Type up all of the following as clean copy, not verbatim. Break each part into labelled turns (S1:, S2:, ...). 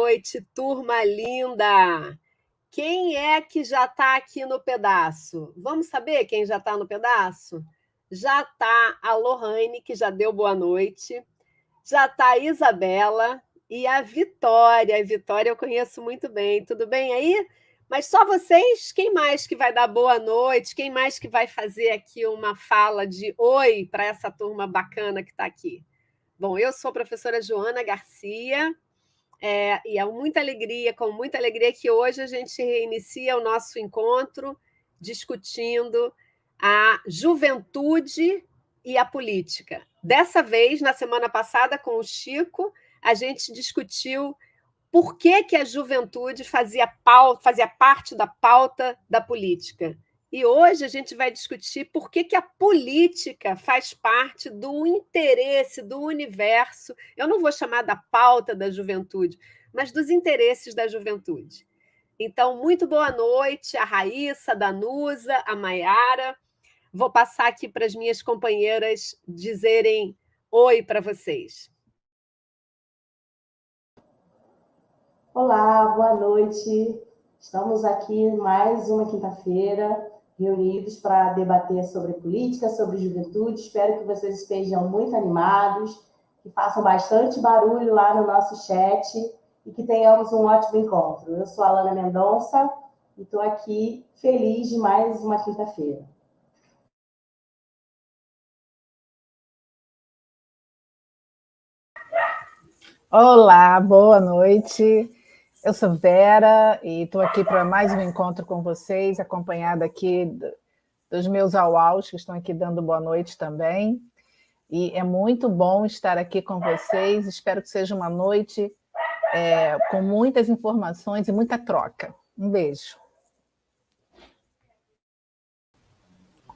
S1: noite, turma linda! Quem é que já está aqui no pedaço? Vamos saber quem já está no pedaço? Já está a Lohane, que já deu boa noite, já está a Isabela e a Vitória. A Vitória eu conheço muito bem. Tudo bem aí? Mas só vocês? Quem mais que vai dar boa noite? Quem mais que vai fazer aqui uma fala de oi para essa turma bacana que está aqui? Bom, eu sou a professora Joana Garcia, e é com muita alegria que hoje a gente reinicia o nosso encontro discutindo a juventude e a política. Dessa vez, na semana passada, com o Chico, a gente discutiu por que a juventude fazia parte da pauta da política. E hoje a gente vai discutir por que a política faz parte do interesse, do universo. Eu não vou chamar da pauta da juventude, mas dos interesses da juventude. Então, muito boa noite, a Raíssa, a Danusa, a Maiara. Vou passar aqui para as minhas companheiras dizerem oi para vocês.
S2: Olá, boa noite. Estamos aqui mais uma quinta-feira, reunidos para debater sobre política, sobre juventude. Espero que vocês estejam muito animados, que façam bastante barulho lá no nosso chat e que tenhamos um ótimo encontro. Eu sou a Alana Mendonça e estou aqui feliz de mais uma quinta-feira.
S3: Olá, boa noite. Eu sou Vera e estou aqui para mais um encontro com vocês, acompanhada aqui dos meus auaus, que estão aqui dando boa noite também. E é muito bom estar aqui com vocês. Espero que seja uma noite com muitas informações e muita troca. Um beijo.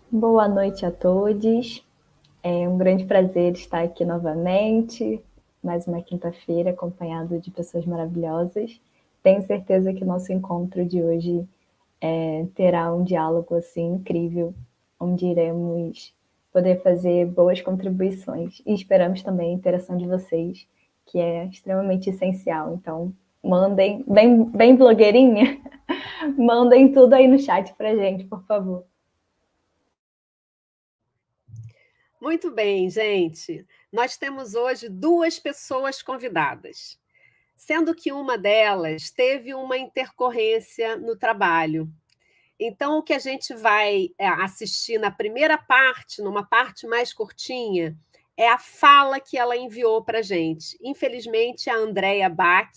S4: Boa noite a todos. É um grande prazer estar aqui novamente, mais uma quinta-feira, acompanhado de pessoas maravilhosas. Tenho certeza que o nosso encontro de hoje terá um diálogo assim incrível, onde iremos poder fazer boas contribuições. E esperamos também a interação de vocês, que é extremamente essencial. Então, mandem, bem blogueirinha, mandem tudo aí no chat para a gente, por favor.
S1: Muito bem, gente. Nós temos hoje duas pessoas convidadas, sendo que uma delas teve uma intercorrência no trabalho. Então, o que a gente vai assistir na primeira parte, numa parte mais curtinha, é a fala que ela enviou para a gente. Infelizmente, a Andréia Bach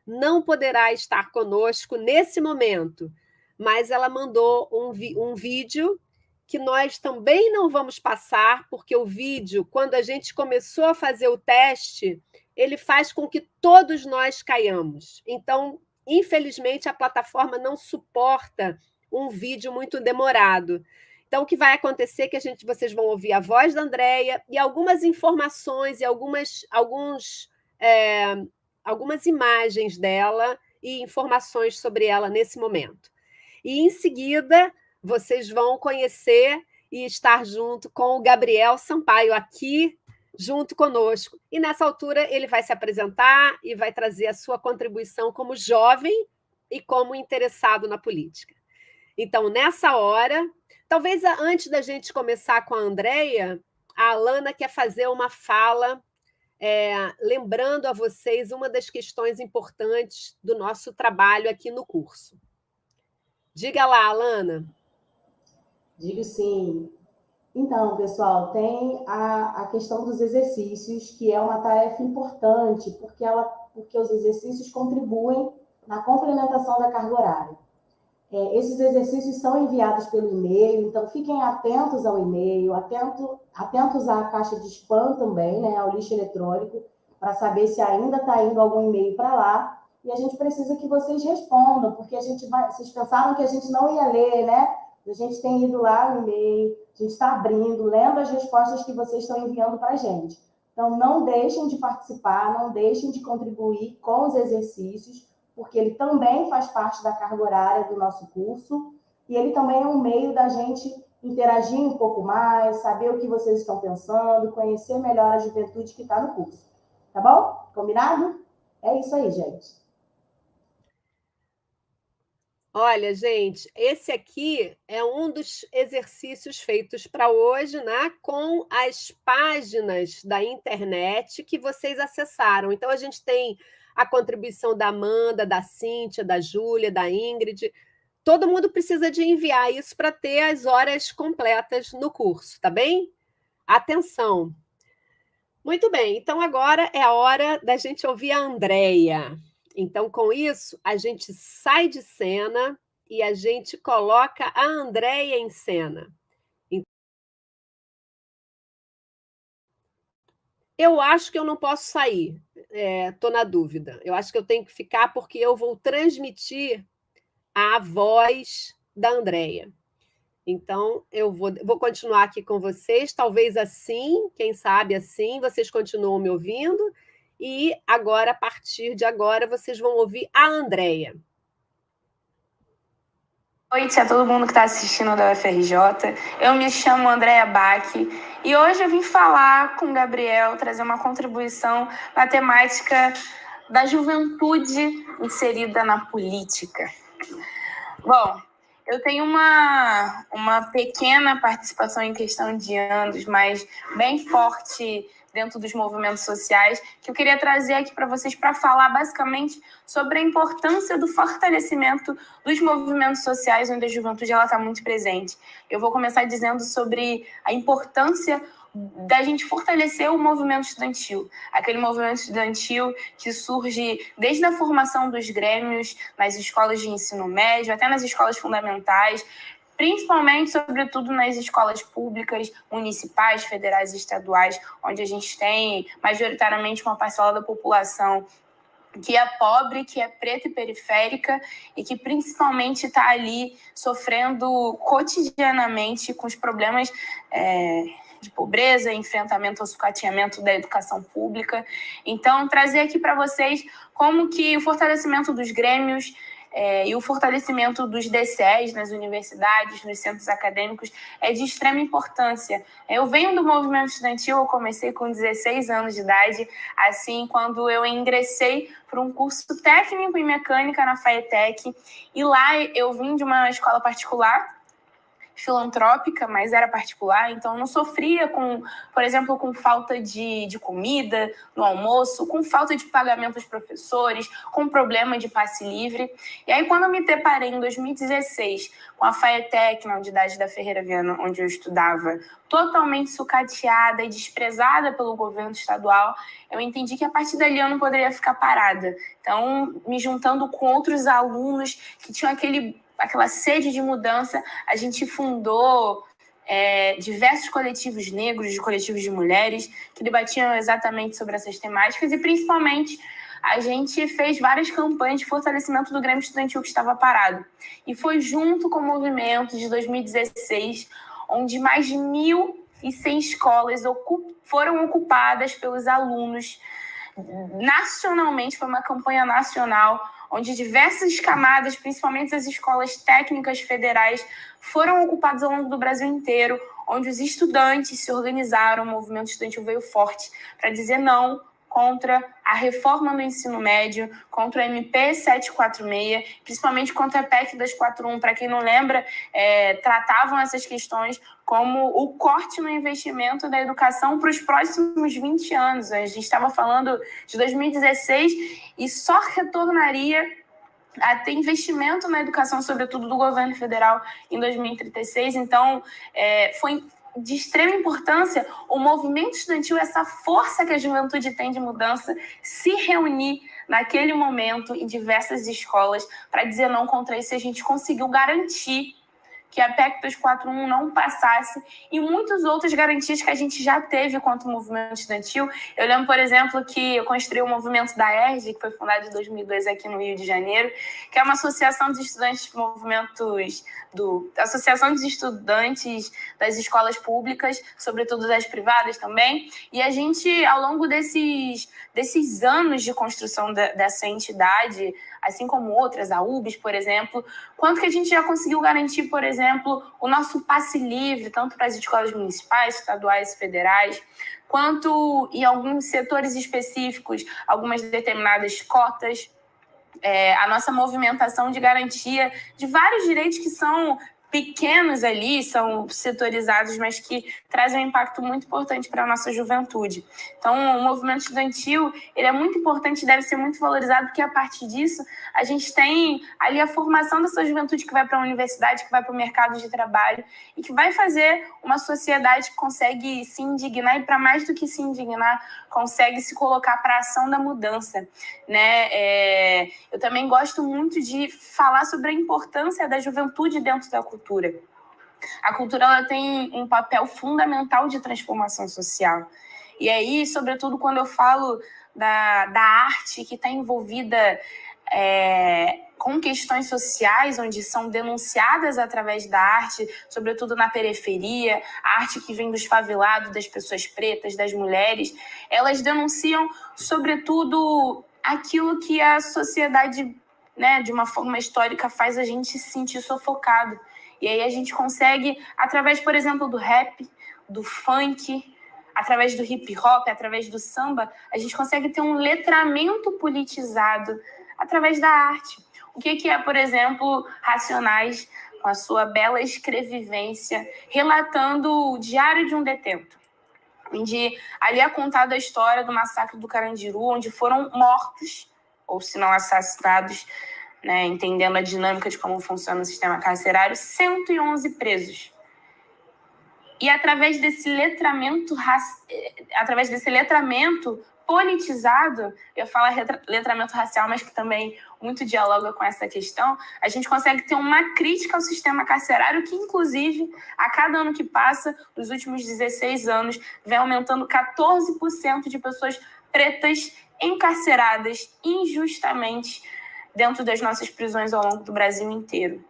S1: não poderá estar conosco nesse momento, mas ela mandou um vídeo que nós também não vamos passar, porque o vídeo, quando a gente começou a fazer o teste, ele faz com que todos nós caiamos. Então, infelizmente, a plataforma não suporta um vídeo muito demorado. Então, o que vai acontecer é que vocês vão ouvir a voz da Andréia e algumas informações e algumas imagens dela e informações sobre ela nesse momento. E, em seguida, vocês vão conhecer e estar junto com o Gabriel Sampaio aqui, junto conosco. E, nessa altura, ele vai se apresentar e vai trazer a sua contribuição como jovem e como interessado na política. Então, nessa hora, talvez antes da gente começar com a Andréia, a Alana quer fazer uma fala lembrando a vocês uma das questões importantes do nosso trabalho aqui no curso. Diga lá, Alana.
S2: Digo sim. Então, pessoal, tem a questão dos exercícios, que é uma tarefa importante, porque os exercícios contribuem na complementação da carga horária. Esses exercícios são enviados pelo e-mail, então fiquem atentos ao e-mail, atentos à caixa de spam também, né, ao lixo eletrônico, para saber se ainda está indo algum e-mail para lá. E a gente precisa que vocês respondam, porque vocês pensaram que a gente não ia ler, né? A gente tem ido lá no e-mail, a gente está abrindo, lendo as respostas que vocês estão enviando para a gente. Então, não deixem de participar, não deixem de contribuir com os exercícios, porque ele também faz parte da carga horária do nosso curso, e ele também é um meio da gente interagir um pouco mais, saber o que vocês estão pensando, conhecer melhor a juventude que está no curso. Tá bom? Combinado? É isso aí, gente.
S1: Olha, gente, esse aqui é um dos exercícios feitos para hoje, né, com as páginas da internet que vocês acessaram. Então, a gente tem a contribuição da Amanda, da Cíntia, da Júlia, da Ingrid. Todo mundo precisa de enviar isso para ter as horas completas no curso, tá bem? Atenção! Muito bem, então agora é a hora da gente ouvir a Andréia. Então, com isso, a gente sai de cena e a gente coloca a Andréia em cena. Eu acho que eu não posso sair, estou na dúvida. Eu acho que eu tenho que ficar porque eu vou transmitir a voz da Andréia. Então, eu vou continuar aqui com vocês, talvez assim, quem sabe assim, vocês continuam me ouvindo, e agora, a partir de agora, vocês vão ouvir a Andréia.
S5: Boa noite a todo mundo que está assistindo da UFRJ. Eu me chamo Andréia Bach e hoje eu vim falar com o Gabriel, trazer uma contribuição na temática da juventude inserida na política. Bom, eu tenho uma pequena participação em questão de anos, mas bem forte dentro dos movimentos sociais, que eu queria trazer aqui para vocês para falar basicamente sobre a importância do fortalecimento dos movimentos sociais, onde a juventude está muito presente. Eu vou começar dizendo sobre a importância da gente fortalecer o movimento estudantil, aquele movimento estudantil que surge desde a formação dos grêmios nas escolas de ensino médio, até nas escolas fundamentais, principalmente, sobretudo, nas escolas públicas, municipais, federais e estaduais, onde a gente tem majoritariamente uma parcela da população que é pobre, que é preta e periférica e que principalmente está ali sofrendo cotidianamente com os problemas de pobreza, enfrentamento ao sucateamento da educação pública. Então, trazer aqui para vocês como que o fortalecimento dos grêmios e o fortalecimento dos DCEs nas universidades, nos centros acadêmicos, é de extrema importância. Eu venho do movimento estudantil, eu comecei com 16 anos de idade, assim, quando eu ingressei para um curso técnico em mecânica na FAETEC, e lá eu vim de uma escola particular, filantrópica, mas era particular, então não sofria com, por exemplo, com falta de comida no almoço, com falta de pagamento aos professores, com problema de passe livre. E aí, quando eu me deparei em 2016 com a FAETEC, na unidade da Ferreira Viana, onde eu estudava, totalmente sucateada e desprezada pelo governo estadual, eu entendi que a partir dali eu não poderia ficar parada. Então, me juntando com outros alunos que tinham aquela sede de mudança, a gente fundou diversos coletivos negros, coletivos de mulheres, que debatiam exatamente sobre essas temáticas e, principalmente, a gente fez várias campanhas de fortalecimento do Grêmio Estudantil que estava parado. E foi junto com o movimento de 2016, onde mais de 1.100 escolas foram ocupadas pelos alunos nacionalmente, foi uma campanha nacional, onde diversas camadas, principalmente as escolas técnicas federais, foram ocupadas ao longo do Brasil inteiro, onde os estudantes se organizaram, o movimento estudantil veio forte para dizer não contra a reforma no ensino médio, contra o MP 746, principalmente contra a PEC 241. Para quem não lembra, tratavam essas questões como o corte no investimento da educação para os próximos 20 anos. A gente estava falando de 2016 e só retornaria a ter investimento na educação, sobretudo do governo federal, em 2036. Então, foi de extrema importância o movimento estudantil, essa força que a juventude tem de mudança, se reunir naquele momento em diversas escolas para dizer não contra isso. A gente conseguiu garantir que a PEC 241 não passasse e muitas outras garantias que a gente já teve quanto ao movimento estudantil. Eu lembro, por exemplo, que eu construí o movimento da ERJ, que foi fundado em 2002 aqui no Rio de Janeiro, que é uma associação de estudantes de movimentos Associação dos Estudantes das escolas públicas, sobretudo das privadas também, e a gente, ao longo desses anos de construção dessa entidade, assim como outras, a UBS, por exemplo, quanto que a gente já conseguiu garantir, por exemplo, o nosso passe livre, tanto para as escolas municipais, estaduais e federais, quanto em alguns setores específicos, algumas determinadas cotas. a nossa movimentação de garantia de vários direitos que são pequenos ali, são setorizados, mas que trazem um impacto muito importante para a nossa juventude. Então, o movimento estudantil, ele é muito importante, deve ser muito valorizado, porque a partir disso, a gente tem ali a formação dessa juventude que vai para a universidade, que vai para o mercado de trabalho e que vai fazer uma sociedade que consegue se indignar e, para mais do que se indignar, consegue se colocar para a ação da mudança, né? Eu também gosto muito de falar sobre a importância da juventude dentro da cultura. A cultura, ela tem um papel fundamental de transformação social. E aí, sobretudo, quando eu falo da arte que está envolvida com questões sociais, onde são denunciadas através da arte, sobretudo na periferia, a arte que vem dos favelados, das pessoas pretas, das mulheres, elas denunciam, sobretudo, aquilo que a sociedade, né, de uma forma histórica, faz a gente se sentir sufocado. E aí a gente consegue, através, por exemplo, do rap, do funk, através do hip hop, através do samba, a gente consegue ter um letramento politizado através da arte. O que é, por exemplo, Racionais, com a sua bela escrevivência, relatando o diário de um detento, onde ali é contada a história do massacre do Carandiru, onde foram mortos, ou se não assassinados, né, entendendo a dinâmica de como funciona o sistema carcerário, 111 presos. E através desse letramento politizado, eu falo letramento racial, mas que também muito dialoga com essa questão, a gente consegue ter uma crítica ao sistema carcerário que, inclusive, a cada ano que passa, nos últimos 16 anos, vem aumentando 14% de pessoas pretas encarceradas injustamente dentro das nossas prisões ao longo do Brasil inteiro.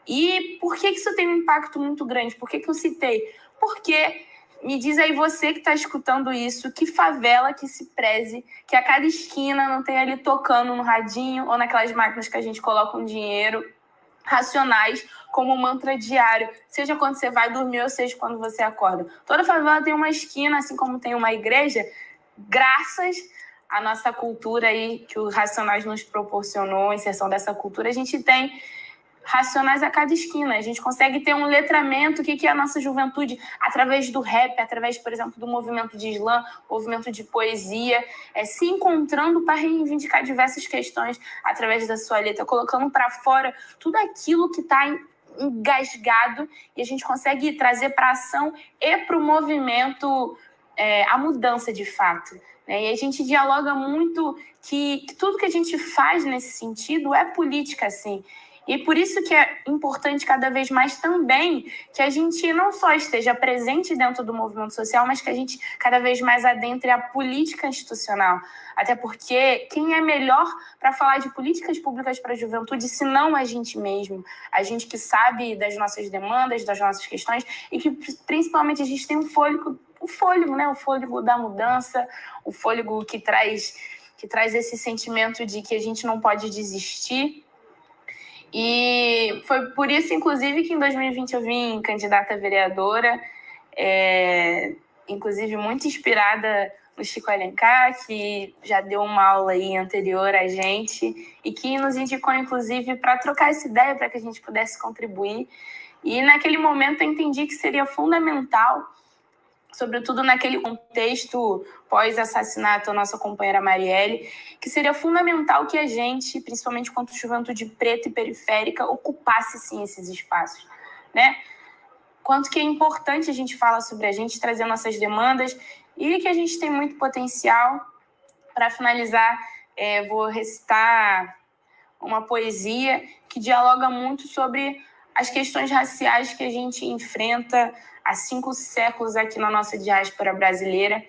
S5: E por que isso tem um impacto muito grande? Por que eu citei? Porque, me diz aí você que está escutando isso, que favela que se preze, que a cada esquina não tem ali tocando no radinho ou naquelas máquinas que a gente coloca um dinheiro, Racionais, como um mantra diário, seja quando você vai dormir ou seja quando você acorda. Toda favela tem uma esquina, assim como tem uma igreja, graças à nossa cultura aí, que o Racionais nos proporcionou, a inserção dessa cultura, a gente tem Racionais a cada esquina. A gente consegue ter um letramento, o que é a nossa juventude, através do rap, através, por exemplo, do movimento de slam, movimento de poesia, se encontrando para reivindicar diversas questões através da sua letra, colocando para fora tudo aquilo que está engasgado e a gente consegue trazer para a ação e para o movimento a mudança de fato. E a gente dialoga muito que tudo que a gente faz nesse sentido é política, assim. E por isso que é importante cada vez mais também que a gente não só esteja presente dentro do movimento social, mas que a gente cada vez mais adentre a política institucional. Até porque quem é melhor para falar de políticas públicas para a juventude, se não a gente mesmo? A gente que sabe das nossas demandas, das nossas questões e que principalmente a gente tem um fôlego, né? O fôlego da mudança, o fôlego que traz esse sentimento de que a gente não pode desistir. E foi por isso, inclusive, que em 2020 eu vim candidata a vereadora, inclusive muito inspirada no Chico Alencar, que já deu uma aula aí anterior a gente e que nos indicou, inclusive, para trocar essa ideia, para que a gente pudesse contribuir. E naquele momento eu entendi que seria fundamental, sobretudo naquele contexto pós-assassinato da nossa companheira Marielle, que seria fundamental que a gente, principalmente quanto juventude preta e periférica, ocupasse sim esses espaços, né? Quanto que é importante a gente falar sobre a gente, trazer nossas demandas e que a gente tem muito potencial. Para finalizar, vou recitar uma poesia que dialoga muito sobre as questões raciais que a gente enfrenta há 5 séculos aqui na nossa diáspora brasileira,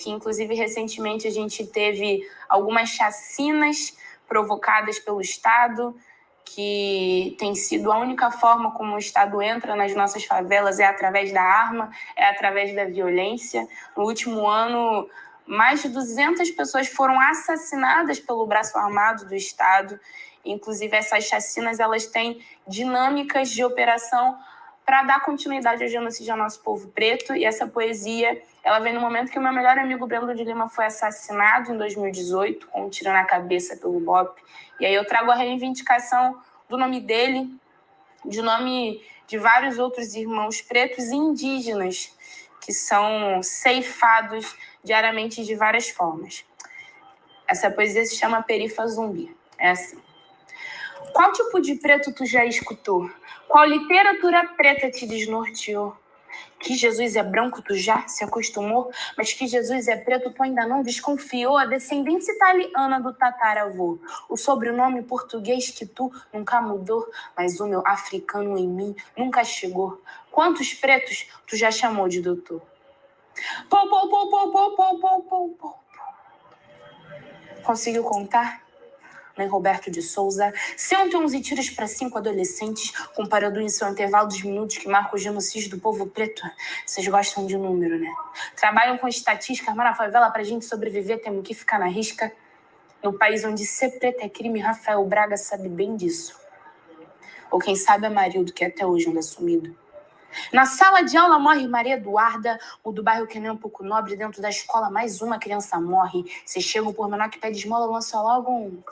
S5: que inclusive recentemente a gente teve algumas chacinas provocadas pelo Estado, que tem sido a única forma como o Estado entra nas nossas favelas é através da arma, é através da violência. No último ano, mais de 200 pessoas foram assassinadas pelo braço armado do Estado. Inclusive, essas chacinas elas têm dinâmicas de operação para dar continuidade ao genocídio ao nosso povo preto. E essa poesia, ela vem no momento que o meu melhor amigo Brendo de Lima foi assassinado em 2018, com um tiro na cabeça pelo BOPE. E aí eu trago a reivindicação do nome dele, de nome de vários outros irmãos pretos e indígenas que são ceifados diariamente de várias formas. Essa poesia se chama Perifa Zumbi. É assim. Qual tipo de preto tu já escutou? Qual literatura preta te desnorteou? Que Jesus é branco tu já se acostumou, mas que Jesus é preto tu ainda não desconfiou. A descendência italiana do tataravô, o sobrenome português que tu nunca mudou, mas o meu africano em mim nunca chegou. Quantos pretos tu já chamou de doutor? Pou, pou, pou, pou, pou, pou, pou, pou, pou. Conseguiu contar? Nem Roberto de Souza, 111 tiros para 5 adolescentes, comparando em seu intervalo dos minutos que marca o genocídio do povo preto. Vocês gostam de número, né? Trabalham com estatística, mas na favela, pra gente sobreviver, temos que ficar na risca. No país onde ser preto é crime, Rafael Braga sabe bem disso. Ou quem sabe é Marildo, que até hoje anda sumido. Na sala de aula morre Maria Eduarda, o do bairro que nem um pouco nobre, dentro da escola mais uma criança morre. Vocês chegam por menor que pede esmola, lança logo um...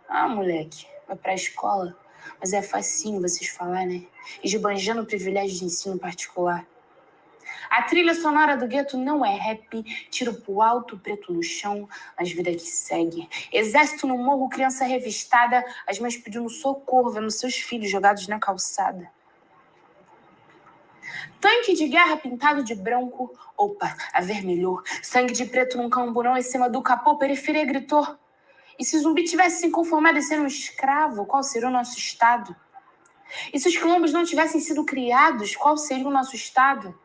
S5: Ah, moleque, vai pra escola, mas é facinho vocês falar, né? Esbanjando o privilégio de ensino particular. A trilha sonora do gueto não é rap, tiro pro alto, preto no chão, mas vida que segue. Exército no morro, criança revistada, as mães pedindo socorro, vendo seus filhos jogados na calçada. Tanque de guerra pintado de branco, opa, avermelhou. Sangue de preto num camburão em cima do capô, periferia gritou. E se o zumbi tivesse se conformado em ser um escravo, qual seria o nosso estado? E se os quilombos não tivessem sido criados, qual seria o nosso estado?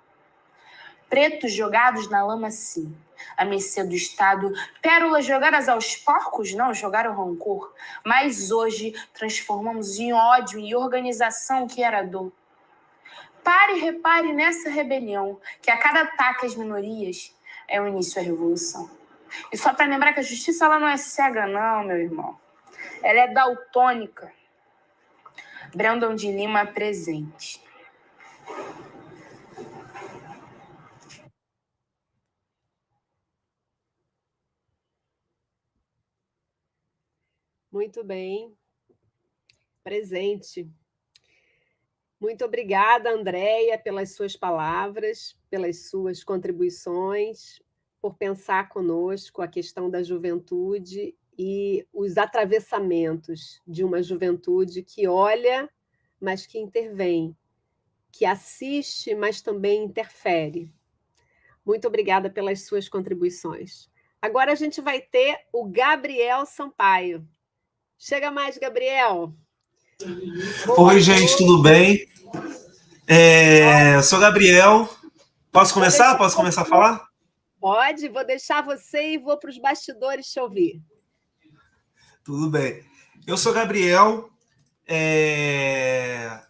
S5: Pretos jogados na lama, sim, à mercê do Estado. Pérolas jogadas aos porcos, não, jogaram rancor. Mas hoje transformamos em ódio e organização que era dor. Pare e repare nessa rebelião, que a cada ataque às minorias é o início da revolução. E só para lembrar que a justiça ela não é cega, não, meu irmão. Ela é daltônica. Brandon de Lima presente.
S1: Muito bem. Presente. Muito obrigada, Andréia, pelas suas palavras, pelas suas contribuições, por pensar conosco a questão da juventude e os atravessamentos de uma juventude que olha, mas que intervém, que assiste, mas também interfere. Muito obrigada pelas suas contribuições. Agora a gente vai ter o Gabriel Sampaio. Chega mais, Gabriel.
S6: Oi, gente, tudo bem? Sou Gabriel. Posso começar? Posso começar a falar?
S1: Pode, vou deixar você e vou para os bastidores te ouvir.
S6: Tudo bem. Eu sou Gabriel,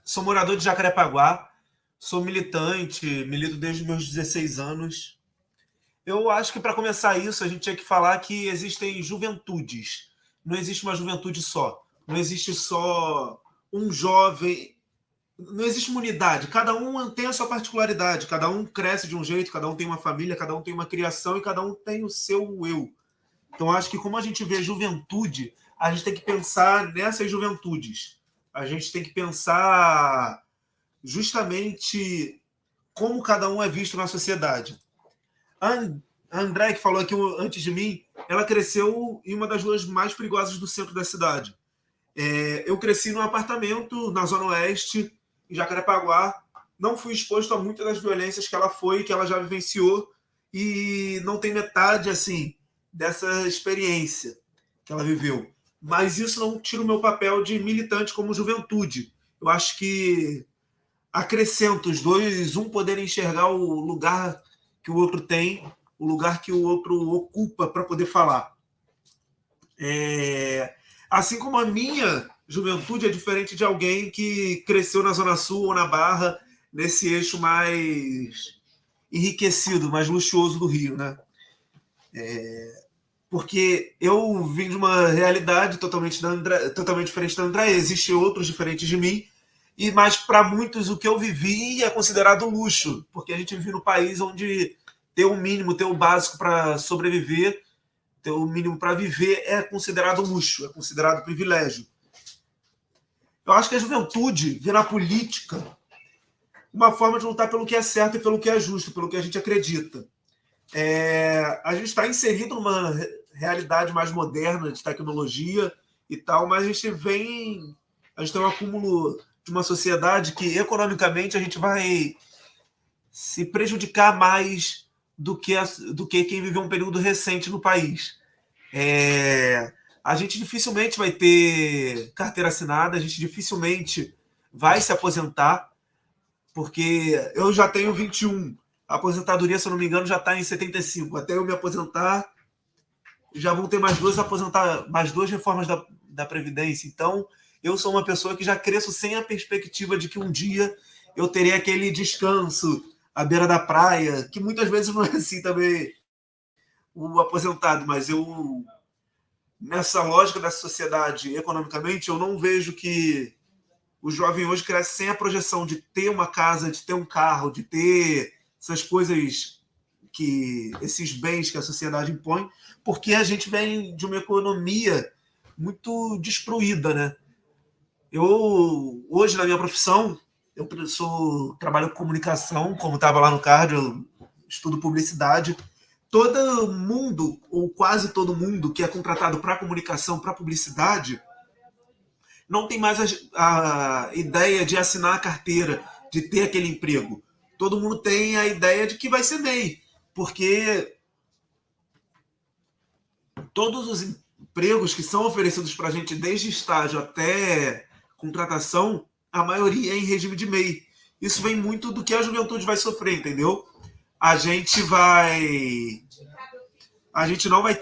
S6: sou morador de Jacarepaguá, sou militante, milito desde os meus 16 anos. Eu acho que para começar isso, a gente tinha que falar que existem juventudes. Não existe uma juventude só. Não existe só um jovem. Não existe uma unidade. Cada um tem a sua particularidade. Cada um cresce de um jeito, cada um tem uma família, cada um tem uma criação e cada um tem o seu eu. Então, acho que como a gente vê juventude, a gente tem que pensar nessas juventudes. A gente tem que pensar justamente como cada um é visto na sociedade. A André, que falou aqui antes de mim, ela cresceu em uma das ruas mais perigosas do centro da cidade. Eu cresci num apartamento na Zona Oeste, em Jacarepaguá. Não fui exposto a muitas das violências que ela foi, que ela já vivenciou, e não tem metade assim dessa experiência que ela viveu. Mas isso não tira o meu papel de militante como juventude. Eu acho que acrescenta os dois, um poder enxergar o lugar que o outro tem, o lugar que o outro ocupa para poder falar. Assim como a minha juventude é diferente de alguém que cresceu na Zona Sul ou na Barra, nesse eixo mais enriquecido, mais luxuoso do Rio, né? Porque eu vim de uma realidade totalmente diferente da André. Existem outros diferentes de mim, Mas para muitos o que eu vivi é considerado luxo, porque a gente vive no país onde ter o mínimo, ter o básico para sobreviver, ter o mínimo para viver é considerado luxo, é considerado privilégio. Eu acho que a juventude vê na política uma forma de lutar pelo que é certo e pelo que é justo, pelo que a gente acredita. A gente está inserido numa realidade mais moderna de tecnologia e tal, mas a gente tem um acúmulo de uma sociedade que economicamente a gente vai se prejudicar mais do que quem viveu um período recente no país. A gente dificilmente vai ter carteira assinada, a gente dificilmente vai se aposentar, porque eu já tenho 21, a aposentadoria, se eu não me engano, já está em 75. Até eu me aposentar, já vão ter mais duas reformas da Previdência. Então, eu sou uma pessoa que já cresço sem a perspectiva de que um dia eu terei aquele descanso à beira da praia, que muitas vezes não é assim também o aposentado, mas eu, nessa lógica da sociedade economicamente, eu não vejo que o jovem hoje cresce sem a projeção de ter uma casa, de ter um carro, de ter essas coisas, esses bens que a sociedade impõe, porque a gente vem de uma economia muito destruída, né? Eu, hoje, na minha profissão, eu trabalho com comunicação, como estava lá no card, eu estudo publicidade. Todo mundo, ou quase todo mundo, que é contratado para comunicação, para publicidade, não tem mais a ideia de assinar a carteira, de ter aquele emprego. Todo mundo tem a ideia de que vai ser MEI, porque todos os empregos que são oferecidos para a gente, desde estágio até contratação, a maioria é em regime de MEI. Isso vem muito do que a juventude vai sofrer, entendeu? A gente não vai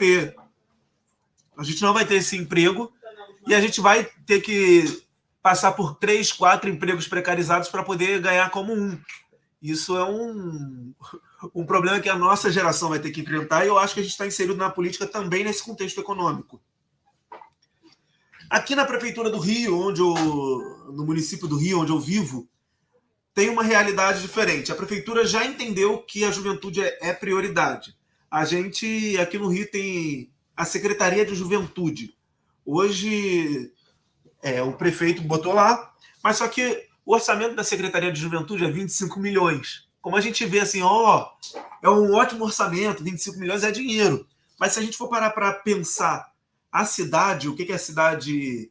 S6: ter esse emprego e a gente vai ter que passar por 3, 4 empregos precarizados para poder ganhar como um. Isso é um problema que a nossa geração vai ter que enfrentar, e eu acho que a gente está inserido na política também nesse contexto econômico. Aqui na Prefeitura do Rio, no município do Rio, onde eu vivo, tem uma realidade diferente. A Prefeitura já entendeu que a juventude é prioridade. A gente, aqui no Rio, tem a Secretaria de Juventude. Hoje, o prefeito botou lá, mas só que o orçamento da Secretaria de Juventude é 25 milhões. Como a gente vê assim, é um ótimo orçamento, 25 milhões é dinheiro. Mas se a gente for parar para pensar a cidade, o que a cidade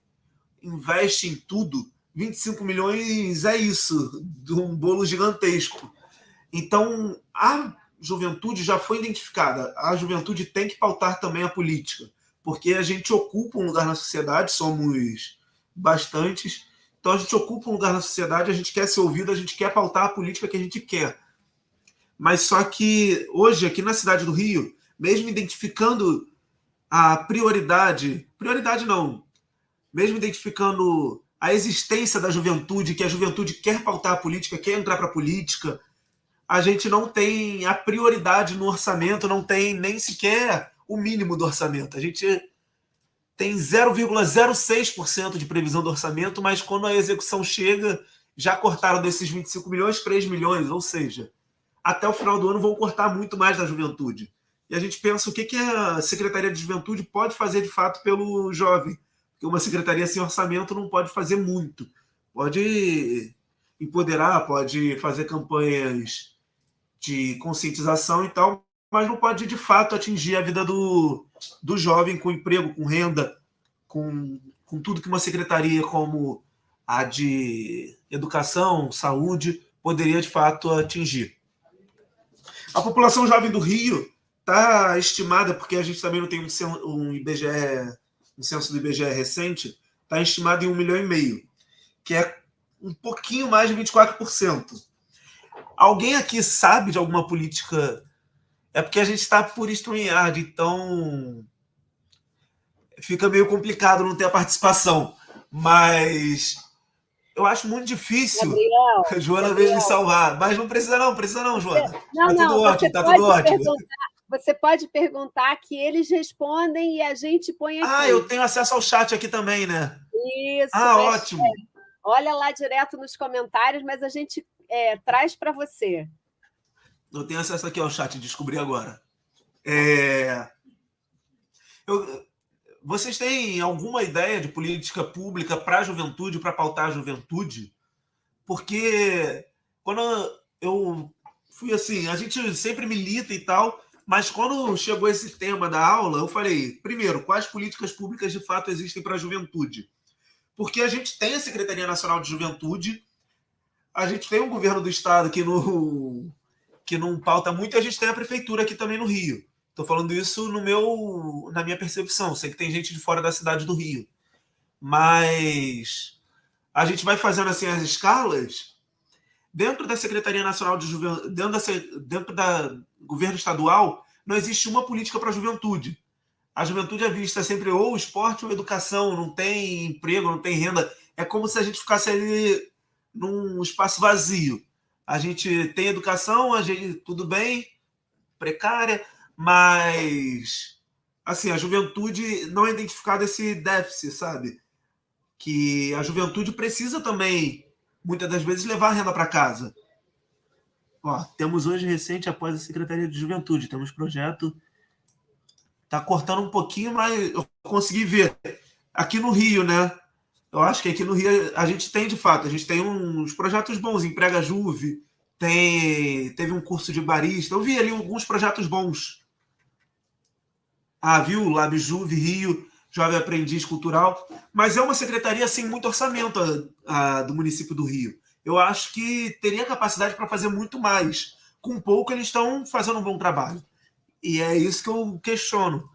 S6: investe em tudo, 25 milhões é isso, de um bolo gigantesco. Então, a juventude já foi identificada. A juventude tem que pautar também a política, porque a gente ocupa um lugar na sociedade, somos bastantes, então a gente ocupa um lugar na sociedade, a gente quer ser ouvido, a gente quer pautar a política que a gente quer. Mas só que hoje, aqui na cidade do Rio, mesmo identificando a prioridade não, mesmo identificando a existência da juventude, que a juventude quer pautar a política, quer entrar para a política, a gente não tem a prioridade no orçamento, não tem nem sequer o mínimo do orçamento. A gente tem 0,06% de previsão do orçamento, mas quando a execução chega, já cortaram desses 25 milhões, 3 milhões, ou seja, até o final do ano vão cortar muito mais da juventude. E a gente pensa o que a Secretaria de Juventude pode fazer de fato pelo jovem. Porque uma secretaria sem orçamento não pode fazer muito. Pode empoderar, pode fazer campanhas de conscientização e tal, mas não pode de fato atingir a vida do jovem com emprego, com renda, com tudo que uma secretaria como a de educação, saúde, poderia de fato atingir. A população jovem do Rio está estimada, porque a gente também não tem um IBGE, um censo do IBGE recente, está estimado em 1,5 milhão, que é um pouquinho mais de 24%. Alguém aqui sabe de alguma política? É porque a gente está por StreamYard, então fica meio complicado não ter a participação. Mas eu acho muito difícil. A Joana veio me salvar. Mas não precisa não, Joana. Tá tudo ótimo.
S1: Você pode perguntar que eles respondem e a gente põe aqui.
S6: Eu tenho acesso ao chat aqui também, né?
S1: Isso.
S6: Ótimo.
S1: Olha lá direto nos comentários, mas a gente traz para você.
S6: Eu tenho acesso aqui ao chat, descobri agora. Vocês têm alguma ideia de política pública para a juventude, para pautar a juventude? Porque quando eu fui assim, a gente sempre milita e tal, mas quando chegou esse tema da aula, eu falei, primeiro, quais políticas públicas de fato existem para a juventude? Porque a gente tem a Secretaria Nacional de Juventude, a gente tem um governo do estado que não pauta muito, e a gente tem a prefeitura aqui também no Rio. Estou falando isso na minha percepção. Sei que tem gente de fora da cidade do Rio. Mas a gente vai fazendo assim as escalas. Dentro da Secretaria Nacional de Juventude, dentro da governo estadual, não existe uma política para a juventude. A juventude é vista sempre ou esporte ou educação, não tem emprego, não tem renda. É como se a gente ficasse ali num espaço vazio. A gente tem educação, tudo bem, precária, mas assim, a juventude não é identificado esse déficit, sabe? Que a juventude precisa também, muitas das vezes, levar a renda para casa. Ó, temos hoje recente, após a Secretaria de Juventude, temos projeto. Tá cortando um pouquinho, mas eu consegui ver. Aqui no Rio, né? Eu acho que aqui no Rio a gente tem, de fato, a gente tem uns projetos bons, Emprega Juve, teve um curso de barista, eu vi ali alguns projetos bons. Viu? Lab Juve, Rio, Jovem Aprendiz Cultural, mas é uma secretaria sem muito orçamento do município do Rio. Eu acho que teria capacidade para fazer muito mais. Com pouco eles estão fazendo um bom trabalho. E é isso que eu questiono.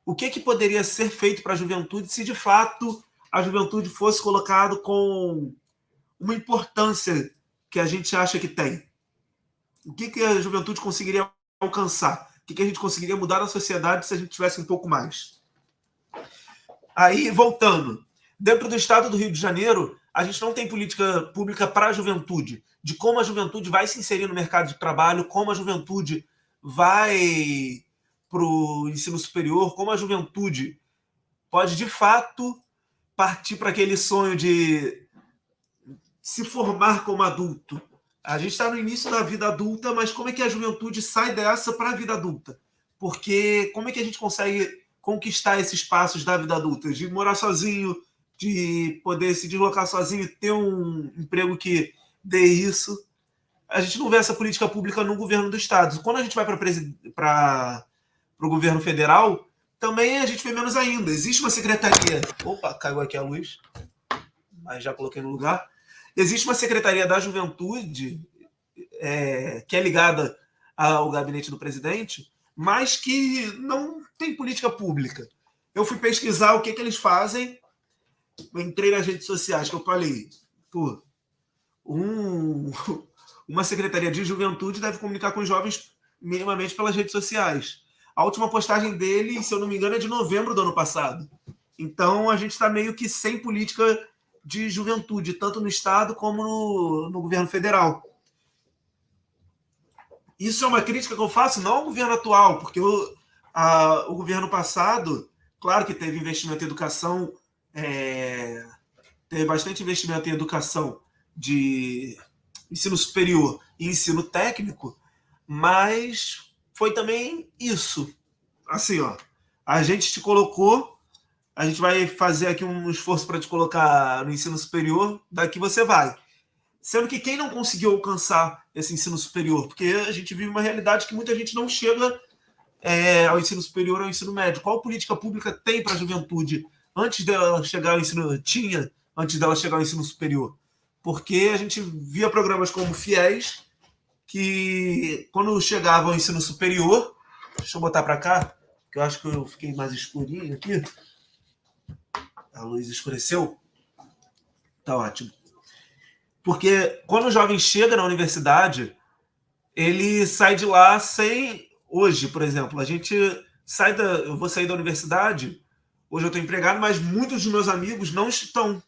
S6: O que poderia ser feito para a juventude se, de fato, a juventude fosse colocada com uma importância que a gente acha que tem? O que a juventude conseguiria alcançar? O que a gente conseguiria mudar na sociedade se a gente tivesse um pouco mais? Aí, voltando. Dentro do estado do Rio de Janeiro, a gente não tem política pública para a juventude, de como a juventude vai se inserir no mercado de trabalho, como a juventude vai para o ensino superior, como a juventude pode, de fato, partir para aquele sonho de se formar como adulto. A gente está no início da vida adulta, mas como é que a juventude sai dessa para a vida adulta? Porque como é que a gente consegue conquistar esses passos da vida adulta? De morar sozinho, de poder se deslocar sozinho, ter um emprego que dê isso. A gente não vê essa política pública no governo do estado. Quando a gente vai para o governo federal, também a gente vê menos ainda. Existe uma secretaria... Opa, caiu aqui a luz, mas já coloquei no lugar. Existe uma secretaria da juventude que é ligada ao gabinete do presidente, mas que não tem política pública. Eu fui pesquisar o que eles fazem, eu entrei nas redes sociais, que eu falei, uma secretaria de juventude deve comunicar com os jovens minimamente pelas redes sociais. A última postagem dele, se eu não me engano, é de novembro do ano passado. Então, a gente está meio que sem política de juventude, tanto no estado como no governo federal. Isso é uma crítica que eu faço não ao governo atual, porque o governo passado, claro que teve investimento em educação, teve bastante investimento em educação de ensino superior e ensino técnico, mas foi também isso. Assim, a gente te colocou, a gente vai fazer aqui um esforço para te colocar no ensino superior, daqui você vai. Sendo que quem não conseguiu alcançar esse ensino superior, porque a gente vive uma realidade que muita gente não chega ao ensino superior ou ao ensino médio. Qual política pública tem para a juventude antes dela chegar ao ensino superior? Porque a gente via programas como FIES, que quando chegava ao ensino superior... Deixa eu botar para cá, que eu acho que eu fiquei mais escurinho aqui. A luz escureceu. Tá ótimo. Porque quando o jovem chega na universidade, ele sai de lá sem... Hoje, por exemplo, eu vou sair da universidade, hoje eu estou empregado, mas muitos dos meus amigos não estão.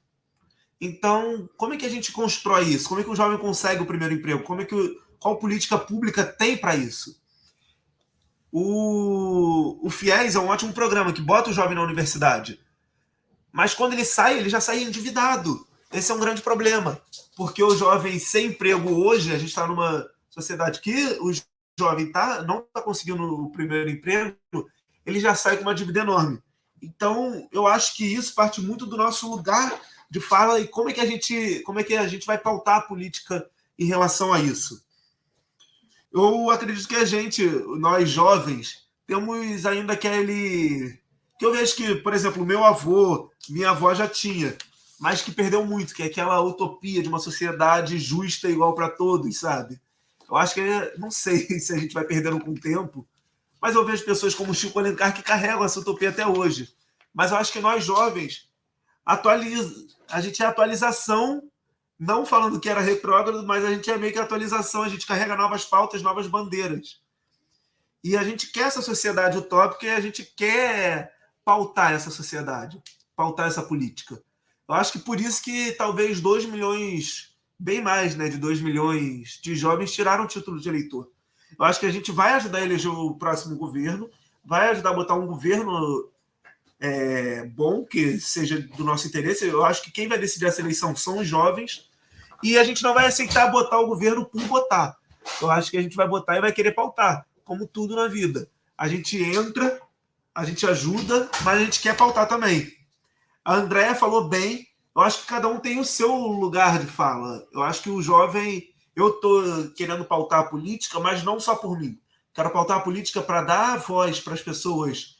S6: Então, como é que a gente constrói isso? Como é que o jovem consegue o primeiro emprego? Qual política pública tem para isso? O FIES é um ótimo programa que bota o jovem na universidade. Mas quando ele sai, ele já sai endividado. Esse é um grande problema, porque o jovem sem emprego hoje, a gente está numa sociedade que o jovem não está conseguindo o primeiro emprego, ele já sai com uma dívida enorme. Então, eu acho que isso parte muito do nosso lugar de fala e como é que a gente vai pautar a política em relação a isso. Eu acredito que nós jovens, temos ainda aquele... que eu vejo que, por exemplo, meu avô, minha avó já tinha, mas que perdeu muito, que é aquela utopia de uma sociedade justa igual para todos, sabe? Eu acho que, não sei se a gente vai perdendo com o tempo, mas eu vejo pessoas como o Chico Alencar que carregam essa utopia até hoje. Mas eu acho que nós jovens a gente é atualização, não falando que era retrógrado, mas a gente é meio que atualização, a gente carrega novas pautas, novas bandeiras. E a gente quer essa sociedade utópica e a gente quer pautar essa sociedade, pautar essa política. Eu acho que por isso que talvez 2 milhões, bem mais, né, de 2 milhões de jovens tiraram o título de eleitor. Eu acho que a gente vai ajudar a eleger o próximo governo, vai ajudar a botar um governo bom, que seja do nosso interesse. Eu acho que quem vai decidir essa eleição são os jovens, e a gente não vai aceitar botar o governo por botar. Eu acho que a gente vai botar e vai querer pautar, como tudo na vida. A gente entra, a gente ajuda, mas a gente quer pautar também. A Andréa falou bem, eu acho que cada um tem o seu lugar de fala. Eu acho que o jovem... Eu estou querendo pautar a política, mas não só por mim. Quero pautar a política para dar voz para as pessoas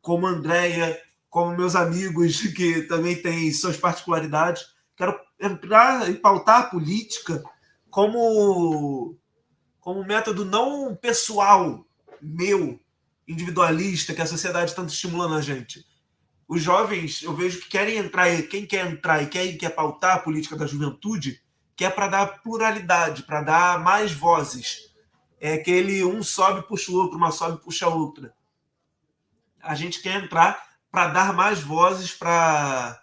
S6: como a Andréa, como meus amigos que também têm suas particularidades. Quero entrar e pautar a política como método não pessoal, meu, individualista, que a sociedade tanto estimulando a gente. Os jovens, eu vejo que querem entrar, quem quer entrar e quer pautar a política da juventude, que é para dar pluralidade, para dar mais vozes. É aquele um sobe, puxa o outro, uma sobe, puxa a outra. A gente quer entrar para dar mais vozes, para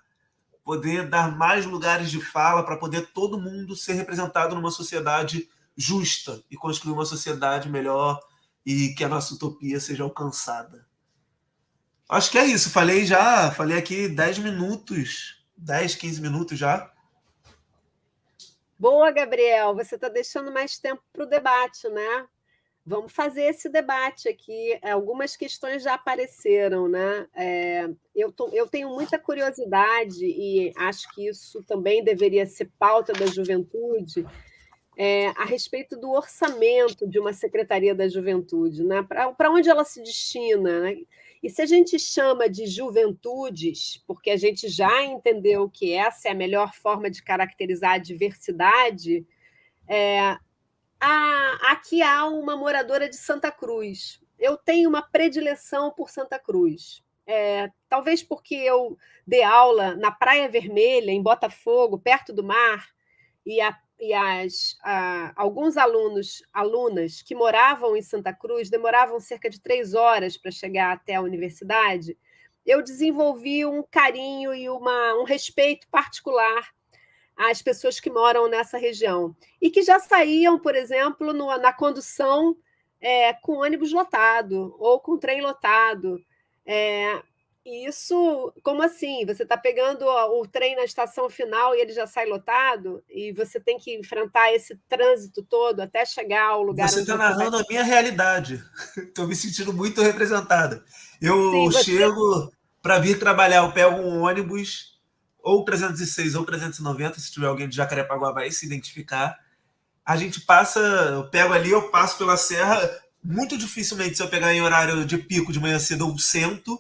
S6: poder dar mais lugares de fala, para poder todo mundo ser representado numa sociedade justa e construir uma sociedade melhor e que a nossa utopia seja alcançada. Acho que é isso. Falei aqui 10 minutos, 10, 15 minutos já.
S1: Boa, Gabriel, você está deixando mais tempo para o debate, né? Vamos fazer esse debate aqui. Algumas questões já apareceram, né? Eu tenho muita curiosidade e acho que isso também deveria ser pauta da juventude, a respeito do orçamento de uma Secretaria da Juventude, né? Para onde ela se destina, né? E se a gente chama de juventudes, porque a gente já entendeu que essa é a melhor forma de caracterizar a diversidade, aqui há uma moradora de Santa Cruz. Eu tenho uma predileção por Santa Cruz. Talvez porque eu dei aula na Praia Vermelha, em Botafogo, perto do mar, e alguns alunas que moravam em Santa Cruz demoravam cerca de 3 horas para chegar até a universidade. Eu desenvolvi um carinho e um respeito particular às pessoas que moram nessa região e que já saíam, por exemplo, na condução com ônibus lotado ou com trem lotado. Isso, como assim? Você está pegando o trem na estação final e ele já sai lotado e você tem que enfrentar esse trânsito todo até chegar ao lugar
S6: Você
S1: onde
S6: está
S1: você vai.
S6: narrando a minha realidade. Estou me sentindo muito representada. Eu
S1: Sim,
S6: chego para vir trabalhar, eu pego um ônibus ou 306 ou 390, se tiver alguém de Jacarepaguá vai se identificar. A gente passa, eu pego ali, eu passo pela serra. Muito dificilmente, se eu pegar em horário de pico de manhã cedo, eu sento.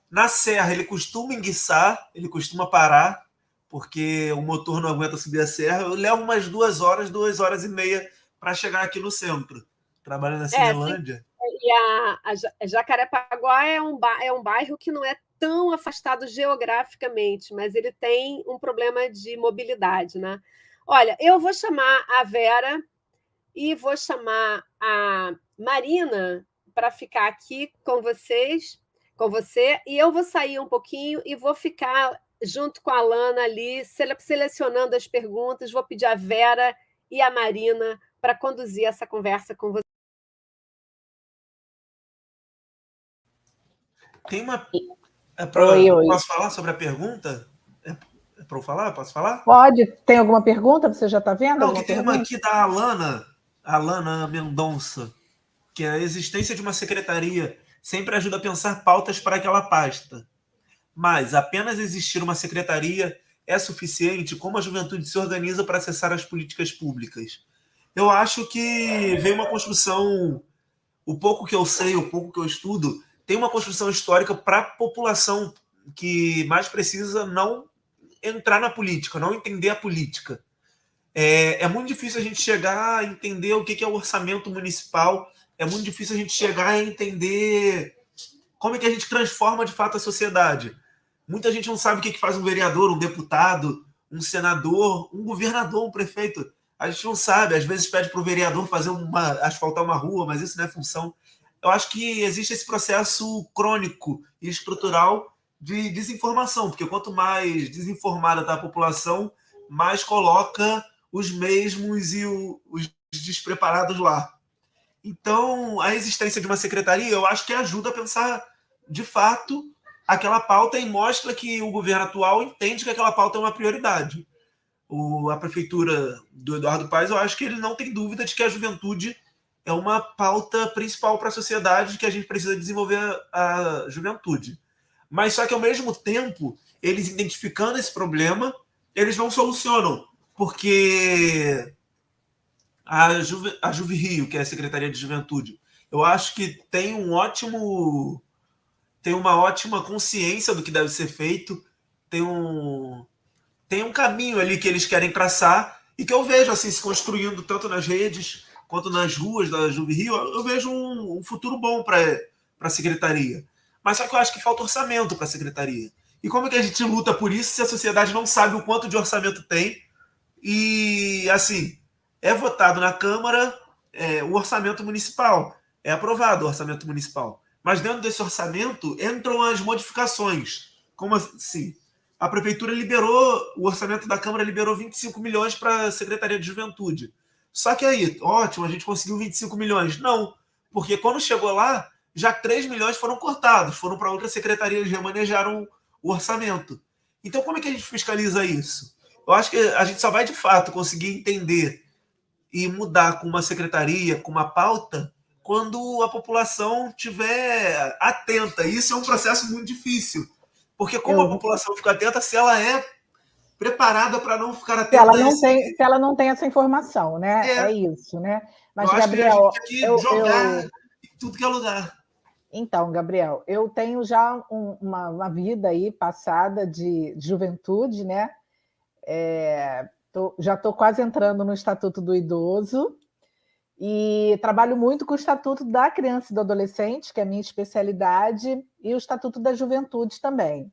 S6: Na serra, ele costuma enguiçar, ele costuma parar, porque o motor não aguenta subir a serra. Eu levo umas 2 horas, 2 horas e meia para chegar aqui no centro. Trabalho na Cinelândia.
S1: E a Jacarepaguá é um bairro que não é tão afastado geograficamente, mas ele tem um problema de mobilidade, né? Olha, eu vou chamar a Vera e vou chamar a Marina para ficar aqui com você, e eu vou sair um pouquinho e vou ficar junto com a Lana ali, selecionando as perguntas, vou pedir a Vera e a Marina para conduzir essa conversa com você.
S6: Tem uma...
S3: Oi.
S6: Posso falar sobre a pergunta? É para eu falar? Posso falar?
S3: Pode. Tem alguma pergunta? Você já está vendo?
S6: Não, que tem uma aqui da Alana Mendonça, que a existência de uma secretaria sempre ajuda a pensar pautas para aquela pasta. Mas apenas existir uma secretaria é suficiente? Como a juventude se organiza para acessar as políticas públicas? Eu acho que vem uma construção, o pouco que eu sei, o pouco que eu estudo, tem uma construção histórica para a população que mais precisa não entrar na política, não entender a política. É muito difícil a gente chegar a entender o que é o orçamento municipal, é muito difícil a gente chegar a entender como é que a gente transforma de fato a sociedade. Muita gente não sabe o que faz um vereador, um deputado, um senador, um governador, um prefeito. A gente não sabe, às vezes pede para o vereador asfaltar uma rua, mas isso não é função. Eu acho que existe esse processo crônico e estrutural de desinformação, porque quanto mais desinformada está a população, mais coloca os mesmos e os despreparados lá. Então, a existência de uma secretaria, eu acho que ajuda a pensar, de fato, aquela pauta e mostra que o governo atual entende que aquela pauta é uma prioridade. A prefeitura do Eduardo Paes, eu acho que ele não tem dúvida de que a juventude é uma pauta principal para a sociedade, que a gente precisa desenvolver a juventude. Mas só que, ao mesmo tempo, eles identificando esse problema, eles não solucionam, porque a Juve-Rio, que é a Secretaria de Juventude, eu acho que tem uma ótima consciência do que deve ser feito, tem um caminho ali que eles querem traçar e que eu vejo assim se construindo tanto nas redes quanto nas ruas da Juve-Rio. Eu vejo um futuro bom para a secretaria. Mas só que eu acho que falta orçamento para a secretaria. E como é que a gente luta por isso se a sociedade não sabe o quanto de orçamento tem? E, assim, é votado na Câmara o orçamento municipal. É aprovado o orçamento municipal. Mas dentro desse orçamento entram as modificações. Como assim? A prefeitura o orçamento da Câmara liberou 25 milhões para a Secretaria de Juventude. Só que aí, ótimo, a gente conseguiu 25 milhões. Não, porque quando chegou lá, já 3 milhões foram cortados, foram para outra secretaria, eles remanejaram o orçamento. Então, como é que a gente fiscaliza isso? Eu acho que a gente só vai, de fato, conseguir entender e mudar com uma secretaria, com uma pauta, quando a população estiver atenta. Isso é um processo muito difícil. Porque como a população fica atenta se ela é preparada para não ficar atenta
S3: se ela não tem essa informação, né? É isso, né? Mas,
S6: eu
S3: Gabriel,
S6: acho que a gente tem que jogar em tudo que é lugar.
S3: Então, Gabriel, eu tenho já uma vida aí passada de juventude, né? Já estou quase entrando no Estatuto do Idoso e trabalho muito com o Estatuto da Criança e do Adolescente, que é a minha especialidade, e o Estatuto da Juventude também.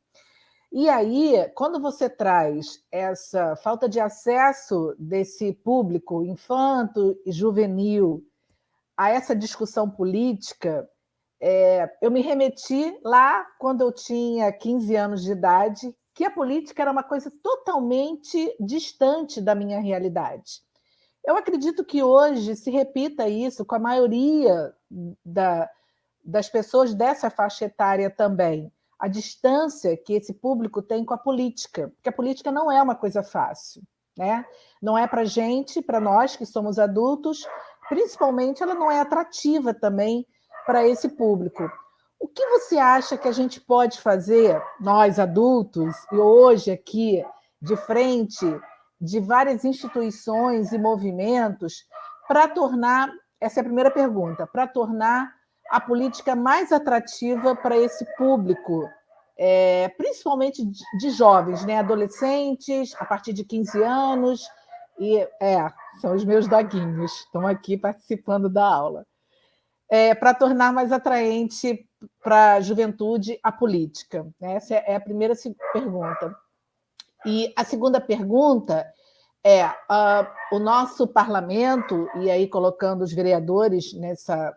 S3: E aí, quando você traz essa falta de acesso desse público infanto e juvenil a essa discussão política, eu me remeti lá quando eu tinha 15 anos de idade, que a política era uma coisa totalmente distante da minha realidade. Eu acredito que hoje se repita isso com a maioria das pessoas dessa faixa etária também. A distância que esse público tem com a política, porque a política não é uma coisa fácil, né? Não é para gente, para nós que somos adultos, principalmente ela não é atrativa também para esse público. O que você acha que a gente pode fazer, nós adultos, e hoje aqui, de frente de várias instituições e movimentos, para tornar, essa é a primeira pergunta, para tornar a política mais atrativa para esse público, principalmente de jovens, né? Adolescentes, a partir de 15 anos, são os meus doguinhos, estão aqui participando da aula. Para tornar mais atraente para a juventude a política. Essa é a primeira pergunta. E a segunda pergunta o nosso parlamento, e aí colocando os vereadores nessa...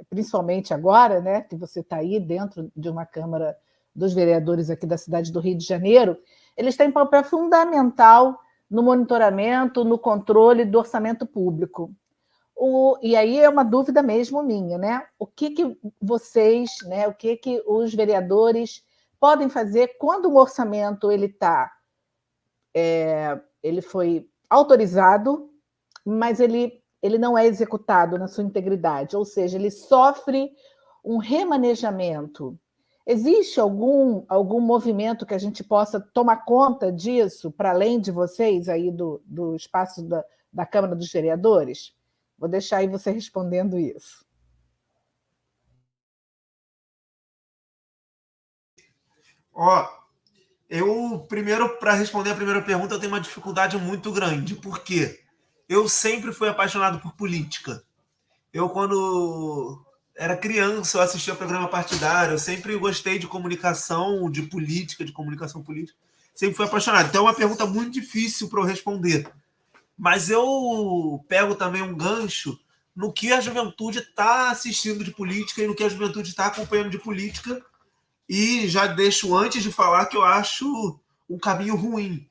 S3: principalmente agora, né, que você está aí dentro de uma Câmara dos Vereadores aqui da cidade do Rio de Janeiro, eles têm um papel fundamental no monitoramento, no controle do orçamento público. E aí é uma dúvida mesmo minha, né? O que vocês, né, o que os vereadores podem fazer quando o orçamento está ele foi autorizado, mas ele não é executado na sua integridade, ou seja, ele sofre um remanejamento. Existe algum movimento que a gente possa tomar conta disso, para além de vocês aí do espaço da Câmara dos Vereadores? Vou deixar aí você respondendo isso.
S6: Eu, primeiro, para responder a primeira pergunta, eu tenho uma dificuldade muito grande. Por quê? Eu sempre fui apaixonado por política. Eu, quando era criança, eu assistia programa partidário, eu sempre gostei de comunicação, de política, de comunicação política. Sempre fui apaixonado. Então é uma pergunta muito difícil para eu responder. Mas eu pego também um gancho no que a juventude está assistindo de política e no que a juventude está acompanhando de política. E já deixo antes de falar que eu acho um caminho ruim.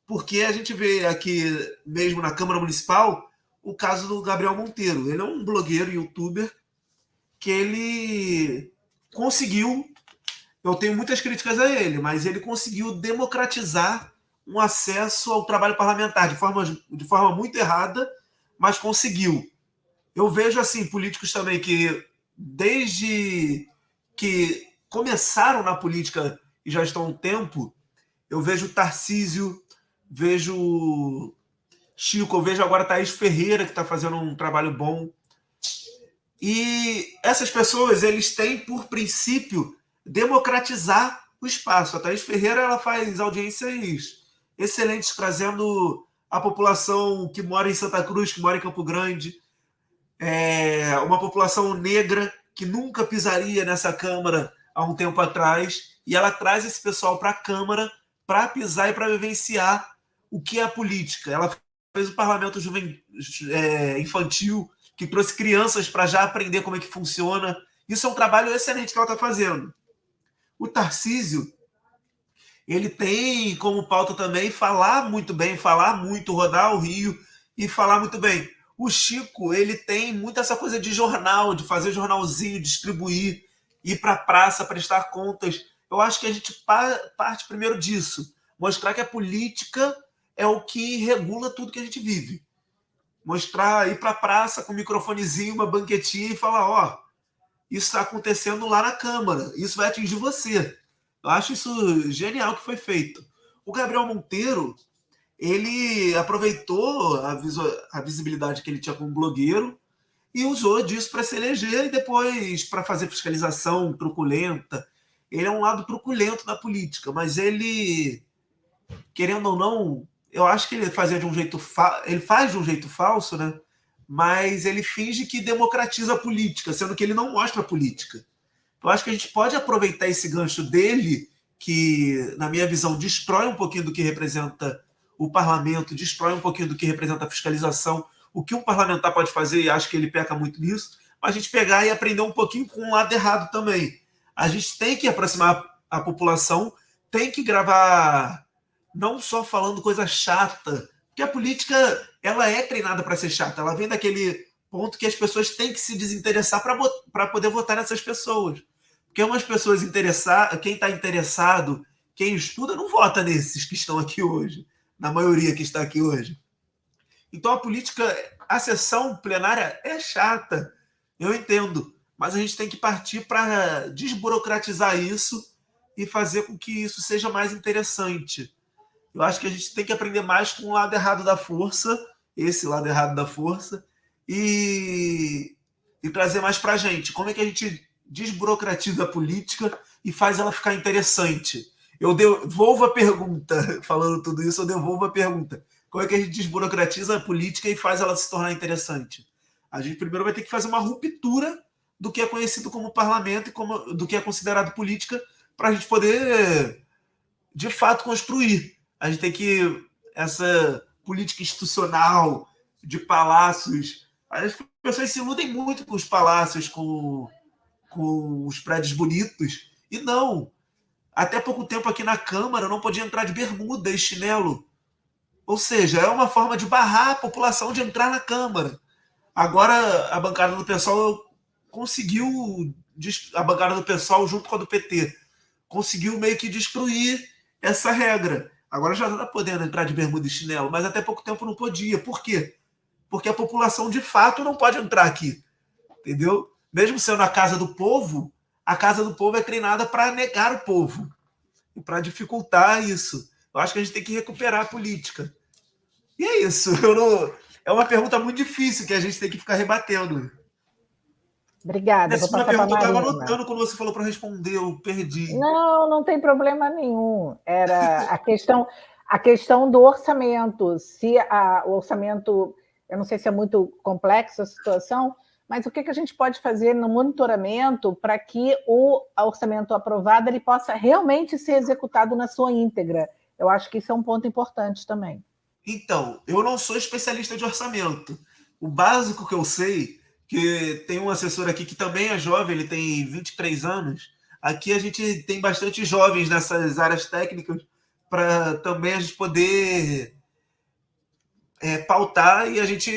S6: Porque a gente vê aqui, mesmo na Câmara Municipal, o caso do Gabriel Monteiro. Ele é um blogueiro, youtuber, que ele conseguiu, eu tenho muitas críticas a ele, mas ele conseguiu democratizar um acesso ao trabalho parlamentar de forma muito errada, mas conseguiu. Eu vejo assim políticos também que, desde que começaram na política e já estão há um tempo, eu vejo o Tarcísio, vejo Chico, eu vejo agora Thaís Ferreira, que está fazendo um trabalho bom. E essas pessoas, eles têm por princípio democratizar o espaço. A Thaís Ferreira, ela faz audiências excelentes, trazendo a população que mora em Santa Cruz, que mora em Campo Grande, uma população negra que nunca pisaria nessa Câmara há um tempo atrás, e ela traz esse pessoal para a Câmara para pisar e para vivenciar o que é a política. Ela fez o parlamento infantil, que trouxe crianças para já aprender como é que funciona. Isso é um trabalho excelente que ela está fazendo. O Tarcísio, ele tem como pauta também falar muito bem, falar muito, rodar o Rio e falar muito bem. O Chico, ele tem muito essa coisa de jornal, de fazer jornalzinho, distribuir, ir para a praça, prestar contas. Eu acho que a gente parte primeiro disso. Mostrar que a política é o que regula tudo que a gente vive. Mostrar, ir para a praça com um microfonezinho, uma banquetinha e falar, isso está acontecendo lá na Câmara, isso vai atingir você. Eu acho isso genial que foi feito. O Gabriel Monteiro, ele aproveitou a visibilidade que ele tinha como blogueiro e usou disso para se eleger e depois para fazer fiscalização truculenta. Ele é um lado truculento da política, mas ele, querendo ou não, eu acho que ele faz de um jeito falso, né? Mas ele finge que democratiza a política, sendo que ele não mostra a política. Eu acho que a gente pode aproveitar esse gancho dele, que, na minha visão, destrói um pouquinho do que representa o parlamento, destrói um pouquinho do que representa a fiscalização, o que um parlamentar pode fazer, e acho que ele peca muito nisso, mas a gente pegar e aprender um pouquinho com o lado errado também. A gente tem que aproximar a população, tem que gravar não só falando coisa chata, porque a política, ela é treinada para ser chata, ela vem daquele ponto que as pessoas têm que se desinteressar para poder votar nessas pessoas. Porque umas pessoas interessadas, quem está interessado, quem estuda, não vota nesses que estão aqui hoje, na maioria que está aqui hoje. Então a política, a sessão plenária é chata, eu entendo, mas a gente tem que partir para desburocratizar isso e fazer com que isso seja mais interessante. Eu acho que a gente tem que aprender mais com o lado errado da força, esse lado errado da força, e trazer mais para a gente. Como é que a gente desburocratiza a política e faz ela ficar interessante? Eu devolvo a pergunta, falando tudo isso, eu devolvo a pergunta. Como é que a gente desburocratiza a política e faz ela se tornar interessante? A gente primeiro vai ter que fazer uma ruptura do que é conhecido como parlamento e do que é considerado política, para a gente poder, de fato, construir. A gente tem que, essa política institucional de palácios, as pessoas se iludem muito com os palácios, com os prédios bonitos, e não. Até pouco tempo aqui na Câmara eu não podia entrar de bermuda e chinelo. Ou seja, é uma forma de barrar a população de entrar na Câmara. Agora a bancada do PSOL conseguiu, a bancada do PSOL junto com a do PT, conseguiu meio que destruir essa regra. Agora já está podendo entrar de bermuda e chinelo, mas até pouco tempo não podia. Por quê? Porque a população, de fato, não pode entrar aqui. Entendeu? Mesmo sendo a casa do povo é treinada para negar o povo e para dificultar isso. Eu acho que a gente tem que recuperar a política. E é isso. É uma pergunta muito difícil que a gente tem que ficar rebatendo.
S3: Obrigada,
S6: Essa
S3: vou
S6: segunda
S3: passar para a
S6: pergunta eu estava
S3: Marina.
S6: anotando quando você falou para responder, eu perdi.
S3: Não, não tem problema nenhum. Era a questão do orçamento. Se o orçamento, eu não sei se é muito complexa a situação, mas o que a gente pode fazer no monitoramento para que o orçamento aprovado ele possa realmente ser executado na sua íntegra? Eu acho que isso é um ponto importante também.
S6: Então, eu não sou especialista de orçamento. O básico que eu sei, que tem um assessor aqui que também é jovem, ele tem 23 anos. Aqui a gente tem bastante jovens nessas áreas técnicas para também a gente poder pautar e a gente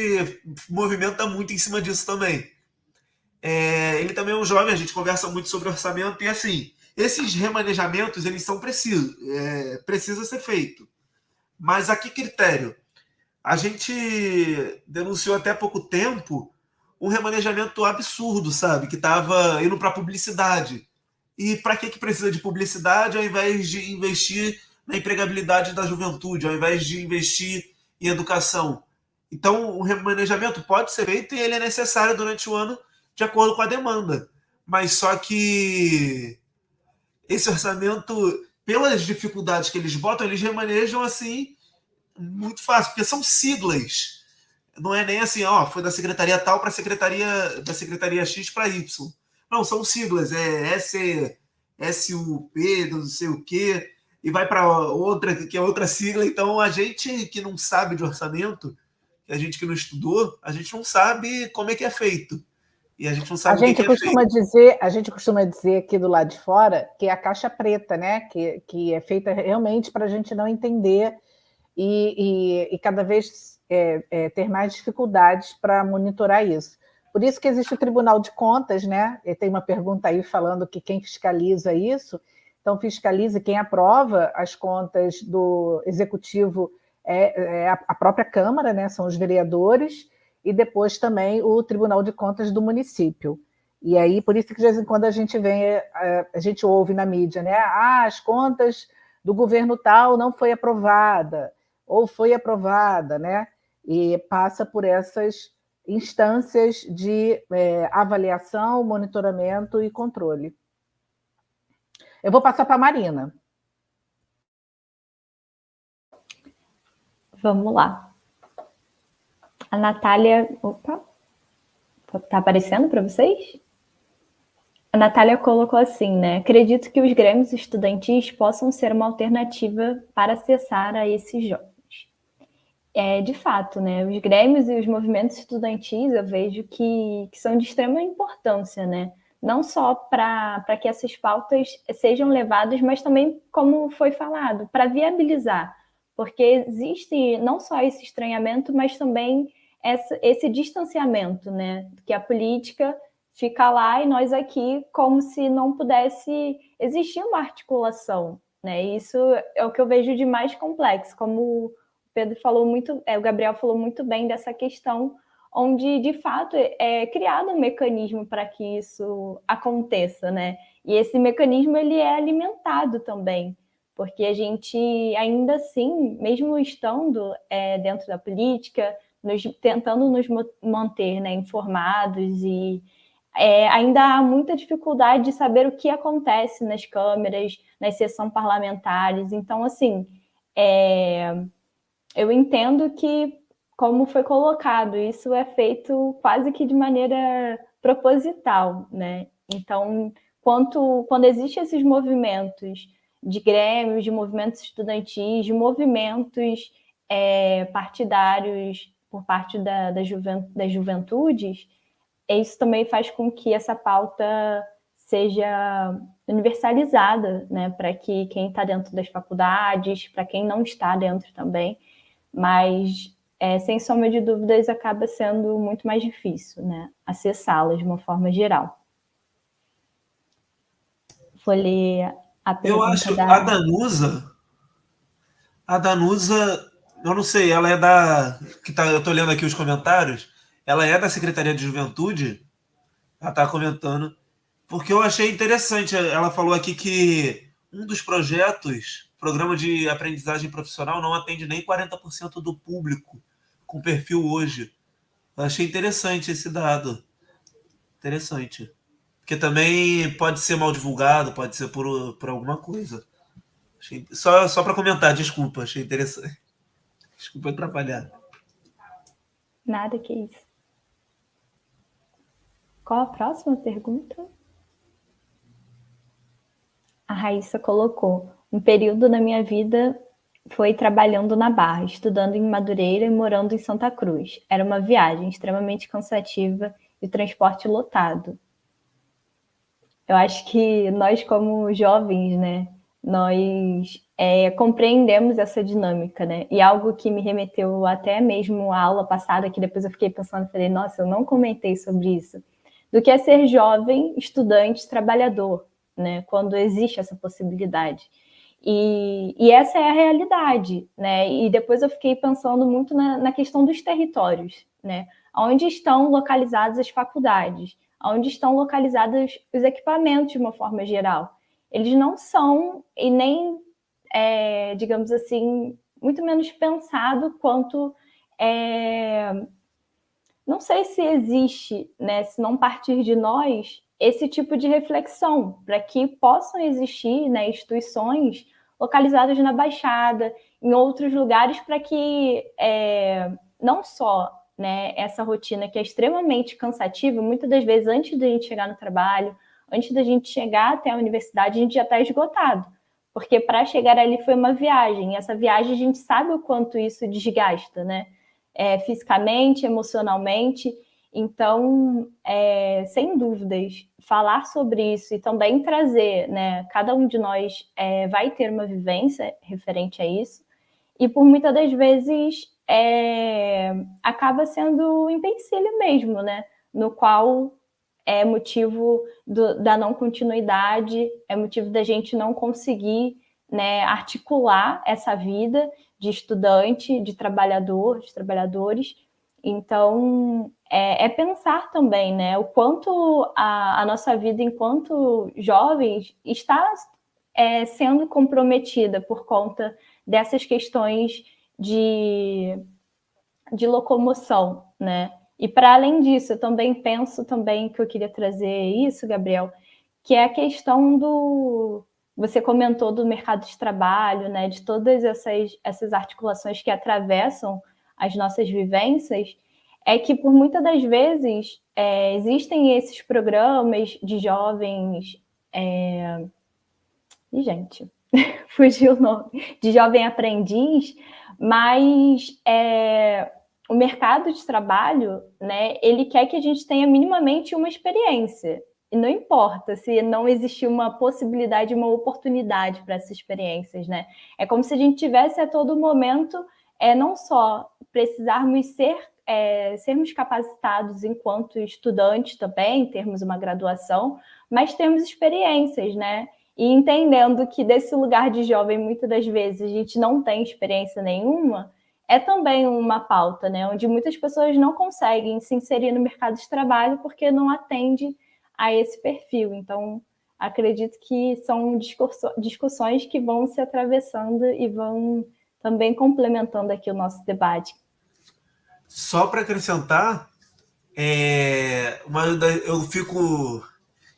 S6: movimenta muito em cima disso também. Ele também é um jovem, a gente conversa muito sobre orçamento e assim, esses remanejamentos eles são precisos, precisa ser feito. Mas a que critério? A gente denunciou até pouco tempo um remanejamento absurdo, sabe? Que estava indo para publicidade. E para que precisa de publicidade ao invés de investir na empregabilidade da juventude, ao invés de investir em educação? Então, o remanejamento pode ser feito e ele é necessário durante o ano de acordo com a demanda. Mas só que esse orçamento, pelas dificuldades que eles botam, eles remanejam assim muito fácil, porque são siglas. Não é nem assim, foi da secretaria tal para a secretaria da secretaria X para Y. Não, são siglas, SUP, não sei o quê, e vai para outra, que é outra sigla. Então, a gente que não sabe de orçamento, a gente que não estudou, a gente não sabe como é que é feito. E a gente não sabe o que é feito.
S3: A gente costuma dizer aqui do lado de fora que é a caixa preta, né? Que é feita realmente para a gente não entender e cada vez ter mais dificuldades para monitorar isso. Por isso que existe o Tribunal de Contas, né? E tem uma pergunta aí falando que quem fiscaliza isso, então fiscaliza quem aprova as contas do Executivo a própria Câmara, né? São os vereadores, e depois também o Tribunal de Contas do município. E aí, por isso que de vez em quando a gente ouve na mídia, né? As contas do governo tal não foi aprovada, ou foi aprovada, né? E passa por essas instâncias de avaliação, monitoramento e controle. Eu vou passar para a Marina.
S4: Vamos lá. A Natália... Opa! Está aparecendo para vocês? A Natália colocou assim, né? Acredito que os grêmios estudantis possam ser uma alternativa para acessar a esses jovens. De fato, né? Os grêmios e os movimentos estudantis eu vejo que são de extrema importância, né? Não só para que essas pautas sejam levadas, mas também, como foi falado, para viabilizar. Porque existe não só esse estranhamento, mas também esse distanciamento, né? Que a política fica lá e nós aqui como se não pudesse existir uma articulação, né? Isso é o que eu vejo de mais complexo, como o Pedro falou muito, o Gabriel falou muito bem dessa questão, onde de fato é criado um mecanismo para que isso aconteça, né? E esse mecanismo ele é alimentado também, porque a gente ainda assim, mesmo estando dentro da política, tentando nos manter, né, informados e ainda há muita dificuldade de saber o que acontece nas câmeras, nas sessões parlamentares. Então, assim, eu entendo que, como foi colocado, isso é feito quase que de maneira proposital, né? Então, quando existem esses movimentos de grêmios, de movimentos estudantis, de movimentos partidários por parte das juventudes, isso também faz com que essa pauta seja universalizada, né, para que quem está dentro das faculdades, para quem não está dentro também, mas, sem sombra de dúvidas, acaba sendo muito mais difícil, né, acessá-las de uma forma geral. Vou ler a pergunta
S6: Eu acho
S4: da...
S6: a A Danusa, eu não sei, ela é eu tô lendo aqui os comentários, ela é da Secretaria de Juventude, ela tá comentando, porque eu achei interessante, ela falou aqui que um dos projetos, programa de aprendizagem profissional, não atende nem 40% do público com perfil hoje. Eu achei interessante esse dado. Interessante. Porque também pode ser mal divulgado, pode ser por alguma coisa. Só para comentar, desculpa, achei interessante. Desculpa atrapalhar.
S4: Nada que isso. Qual a próxima pergunta? A Raíssa colocou: um período na minha vida foi trabalhando na Barra, estudando em Madureira e morando em Santa Cruz. Era uma viagem extremamente cansativa e transporte lotado. Eu acho que nós, como jovens, né, nós compreendemos essa dinâmica, né? E algo que me remeteu até mesmo à aula passada, que depois eu fiquei pensando, falei, nossa, eu não comentei sobre isso, do que é ser jovem, estudante, trabalhador, né? Quando existe essa possibilidade. E essa é a realidade, né? E depois eu fiquei pensando muito na questão dos territórios, né? Onde estão localizadas as faculdades, onde estão localizados os equipamentos de uma forma geral. Eles não são, e nem, digamos assim, muito menos pensado quanto... não sei se existe, né, se não partir de nós, esse tipo de reflexão, para que possam existir, né, instituições localizadas na Baixada, em outros lugares, para que não só, né, essa rotina que é extremamente cansativa, muitas das vezes antes da gente chegar no trabalho, antes da gente chegar até a universidade, a gente já está esgotado, porque para chegar ali foi uma viagem, e essa viagem a gente sabe o quanto isso desgasta, né? Fisicamente, emocionalmente. Então, sem dúvidas, falar sobre isso e também trazer, né, cada um de nós vai ter uma vivência referente a isso, e por muitas das vezes acaba sendo um empecilho mesmo, né, no qual é motivo da não continuidade, é motivo da gente não conseguir, né, articular essa vida de estudante, de trabalhador, de trabalhadores. Então, pensar também, né, o quanto a nossa vida enquanto jovens está sendo comprometida por conta dessas questões de locomoção, né? E para além disso, eu também penso também que eu queria trazer isso, Gabriel, que é a questão do... Você comentou do mercado de trabalho, né, de todas essas articulações que atravessam as nossas vivências, é que por muitas das vezes existem esses programas de jovens... E, gente, fugiu o nome, de jovem aprendiz, mas o mercado de trabalho, né, ele quer que a gente tenha minimamente uma experiência. E não importa se não existir uma possibilidade, uma oportunidade para essas experiências, né? É como se a gente tivesse a todo momento, não só precisarmos sermos capacitados enquanto estudantes também, termos uma graduação, mas termos experiências, né? E entendendo que desse lugar de jovem, muitas das vezes, a gente não tem experiência nenhuma, é também uma pauta, né? Onde muitas pessoas não conseguem se inserir no mercado de trabalho porque não atende a esse perfil. Então, acredito que são discussões que vão se atravessando e vão também complementando aqui o nosso debate.
S6: Só para acrescentar,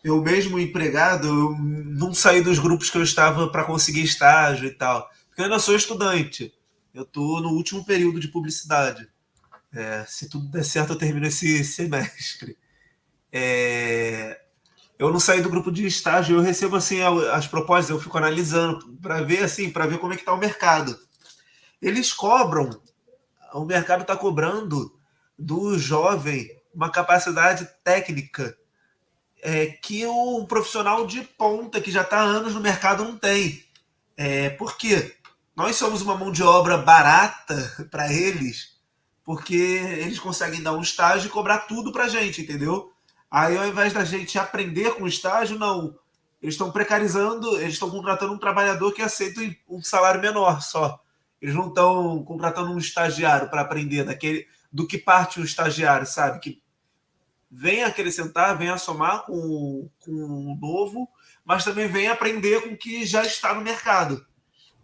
S6: eu mesmo empregado, eu não saí dos grupos que eu estava para conseguir estágio e tal, porque eu ainda sou estudante. Eu estou no último período de publicidade. Se tudo der certo, eu termino esse semestre. Eu não saí do grupo de estágio, eu recebo assim as propostas, eu fico analisando para ver como é que está o mercado. Eles cobram, o mercado está cobrando do jovem uma capacidade técnica que o profissional de ponta, que já está há anos no mercado, não tem. Por quê? Nós somos uma mão de obra barata para eles, porque eles conseguem dar um estágio e cobrar tudo para a gente, entendeu? Aí, ao invés da gente aprender com o estágio, não. Eles estão precarizando, eles estão contratando um trabalhador que aceita um salário menor só. Eles não estão contratando um estagiário para aprender do que parte um estagiário, sabe? Que vem acrescentar, vem a somar com o novo, mas também vem aprender com o que já está no mercado.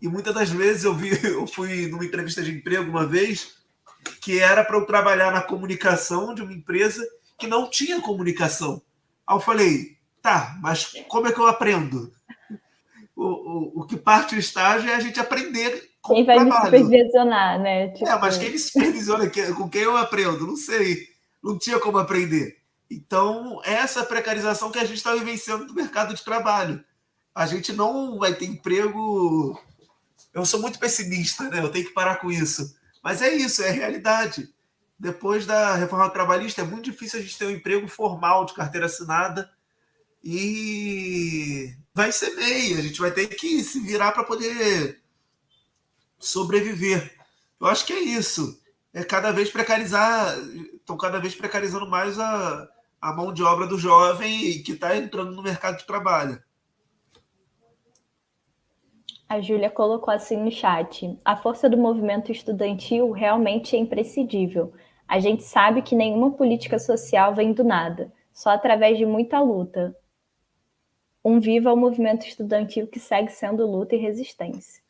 S6: E muitas das vezes eu fui numa entrevista de emprego uma vez, que era para eu trabalhar na comunicação de uma empresa que não tinha comunicação. Aí eu falei, tá, mas como é que eu aprendo? O que parte do estágio é a gente aprender com
S4: Quem
S6: o
S4: vai me
S6: trabalho.
S4: supervisionar, né? Tipo...
S6: Mas quem me supervisiona, com quem eu aprendo? Não sei. Não tinha como aprender. Então, essa precarização que a gente está vivenciando no mercado de trabalho. A gente não vai ter emprego... Eu sou muito pessimista, né? Eu tenho que parar com isso. Mas é isso, é a realidade. Depois da reforma trabalhista, é muito difícil a gente ter um emprego formal de carteira assinada e vai ser meio. A gente vai ter que se virar para poder sobreviver. Eu acho que é isso. É cada vez precarizar, estão cada vez precarizando mais a mão de obra do jovem que está entrando no mercado de trabalho.
S4: A Júlia colocou assim no chat: a força do movimento estudantil realmente é imprescindível. A gente sabe que nenhuma política social vem do nada, só através de muita luta. Viva o movimento estudantil que segue sendo luta e resistência.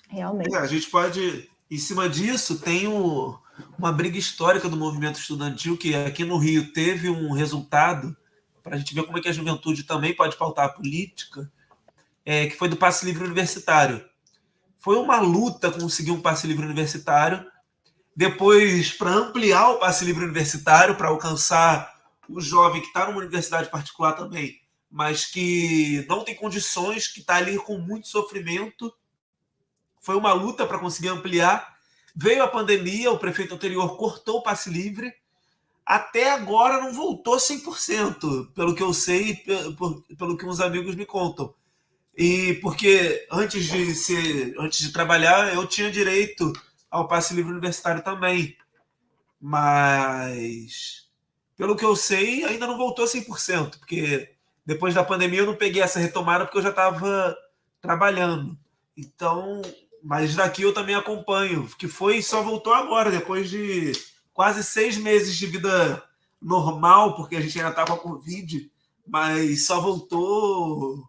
S4: Realmente.
S6: A gente pode, em cima disso, tem uma briga histórica do movimento estudantil, que aqui no Rio teve um resultado, para a gente ver como é que a juventude também pode pautar a política, que foi do passe livre universitário. Foi uma luta conseguir um passe livre universitário, depois para ampliar o passe livre universitário, para alcançar o jovem que está numa universidade particular também, mas que não tem condições, que está ali com muito sofrimento. Foi uma luta para conseguir ampliar. Veio a pandemia, o prefeito anterior cortou o passe livre. Até agora não voltou 100%, pelo que eu sei, pelo que uns amigos me contam. E porque antes de trabalhar, eu tinha direito ao passe livre universitário também. Mas, pelo que eu sei, ainda não voltou 100%, porque depois da pandemia eu não peguei essa retomada porque eu já estava trabalhando. Então, mas daqui eu também acompanho, que só voltou agora, depois de quase 6 meses de vida normal, porque a gente ainda está com a Covid, mas só voltou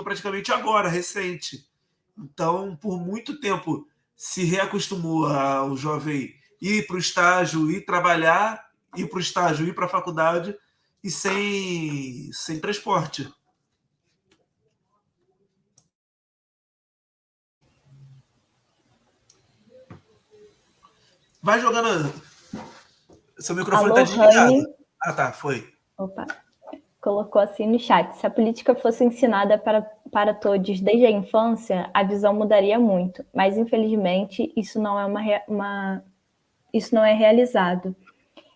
S6: praticamente agora, recente. Então, por muito tempo, se reacostumou ao jovem ir para o estágio, ir trabalhar, ir para o estágio, ir para a faculdade e sem transporte. Vai jogando. Seu microfone está desligado. Ah, tá, foi.
S4: Opa. Colocou assim no chat: se a política fosse ensinada para todos desde a infância, a visão mudaria muito, mas infelizmente isso não é realizado.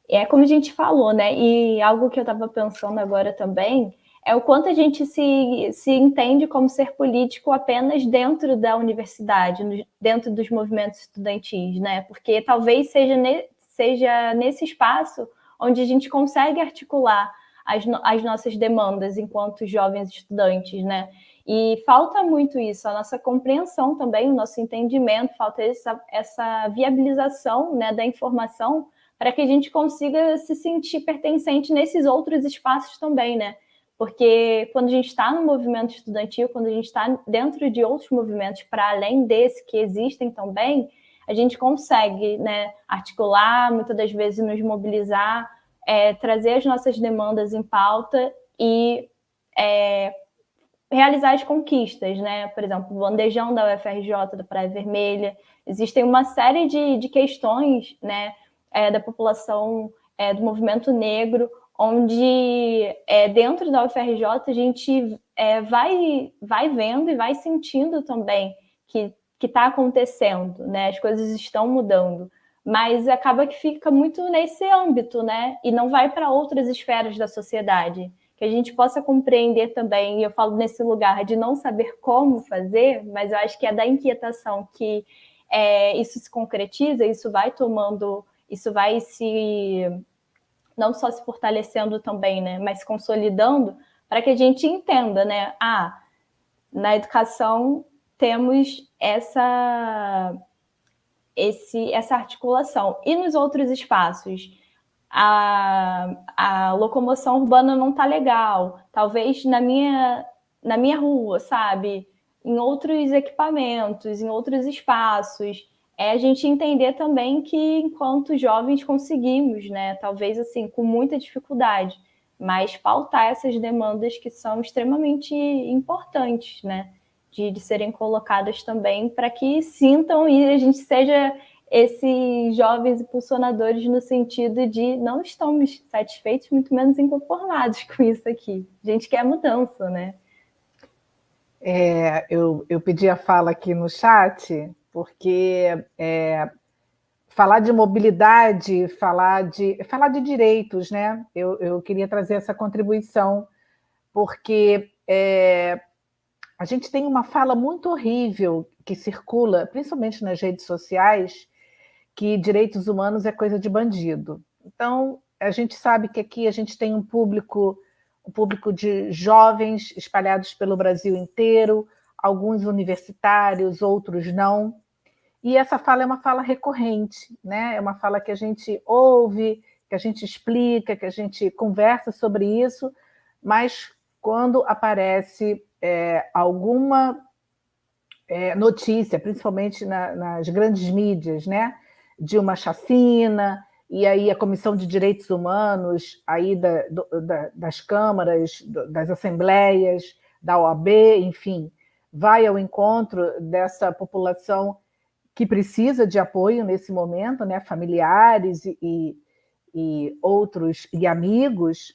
S4: É como a gente falou, né? E algo que eu estava pensando agora também é o quanto a gente se entende como ser político apenas dentro da universidade, dentro dos movimentos estudantis, né? Porque talvez seja nesse espaço onde a gente consegue articular as nossas demandas enquanto jovens estudantes, né? E falta muito isso, a nossa compreensão também, o nosso entendimento, falta essa viabilização, né, da informação para que a gente consiga se sentir pertencente nesses outros espaços também, né? Porque quando a gente está no movimento estudantil, quando a gente está dentro de outros movimentos, para além desse que existem também, a gente consegue, né, articular, muitas das vezes nos mobilizar, trazer as nossas demandas em pauta e realizar as conquistas, né? Por exemplo, o bandejão da UFRJ, da Praia Vermelha. Existem uma série de questões, né, da população, do movimento negro, onde dentro da UFRJ a gente vai vendo e vai sentindo também que está acontecendo, né? As coisas estão mudando, mas acaba que fica muito nesse âmbito, né? E não vai para outras esferas da sociedade, que a gente possa compreender também, e eu falo nesse lugar de não saber como fazer, mas eu acho que é da inquietação que isso se concretiza, isso vai não só se fortalecendo também, né, mas se consolidando, para que a gente entenda, né, na educação temos essa articulação. E nos outros espaços, a locomoção urbana não está legal, talvez na minha rua, sabe? Em outros equipamentos, em outros espaços. É a gente entender também que, enquanto jovens, conseguimos, né? Talvez, assim, com muita dificuldade, mas pautar essas demandas que são extremamente importantes, né? De serem colocadas também para que sintam e a gente seja esses jovens impulsionadores no sentido de não estamos satisfeitos, muito menos inconformados com isso aqui. A gente quer mudança, né?
S3: Eu pedi a fala aqui no chat, porque falar de mobilidade, falar de direitos, né? Eu queria trazer essa contribuição, porque a gente tem uma fala muito horrível que circula, principalmente nas redes sociais, que direitos humanos é coisa de bandido. Então, a gente sabe que aqui a gente tem um público de jovens espalhados pelo Brasil inteiro, alguns universitários, outros não. E essa fala é uma fala recorrente, né? É uma fala que a gente ouve, que a gente explica, que a gente conversa sobre isso, mas quando aparece alguma notícia, principalmente nas grandes mídias, né? De uma chacina, e aí a Comissão de Direitos Humanos aí das câmaras, das assembleias, da OAB, enfim, vai ao encontro dessa população que precisa de apoio nesse momento, né? Familiares e outros, e amigos,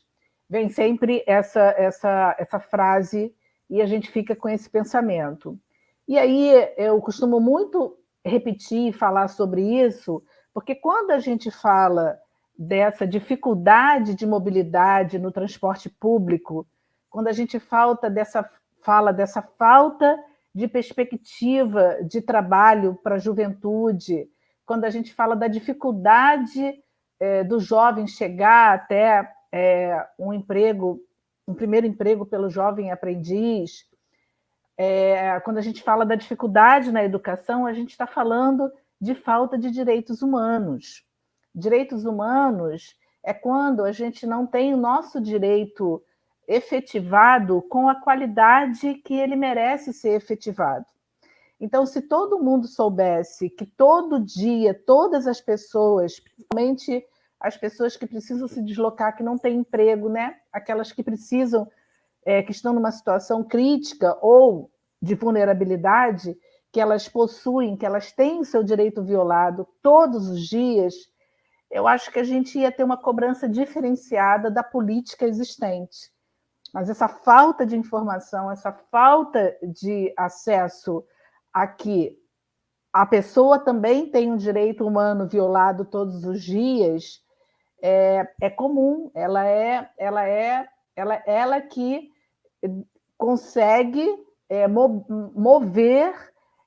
S3: vem sempre essa frase e a gente fica com esse pensamento. E aí eu costumo muito repetir e falar sobre isso, porque quando a gente fala dessa dificuldade de mobilidade no transporte público, quando a gente fala dessa falta de perspectiva de trabalho para a juventude, quando a gente fala da dificuldade do jovem chegar até um primeiro emprego pelo jovem aprendiz, quando a gente fala da dificuldade na educação, a gente está falando de falta de direitos humanos. Direitos humanos é quando a gente não tem o nosso direito efetivado com a qualidade que ele merece ser efetivado. Então, se todo mundo soubesse que todo dia, todas as pessoas, principalmente as pessoas que precisam se deslocar, que não têm emprego, né? Aquelas que precisam, que estão numa situação crítica ou de vulnerabilidade, que elas possuem, que elas têm o seu direito violado todos os dias, eu acho que a gente ia ter uma cobrança diferenciada da política existente. Mas essa falta de informação, essa falta de acesso a que a pessoa também tem um direito humano violado todos os dias, é comum. Ela que consegue mover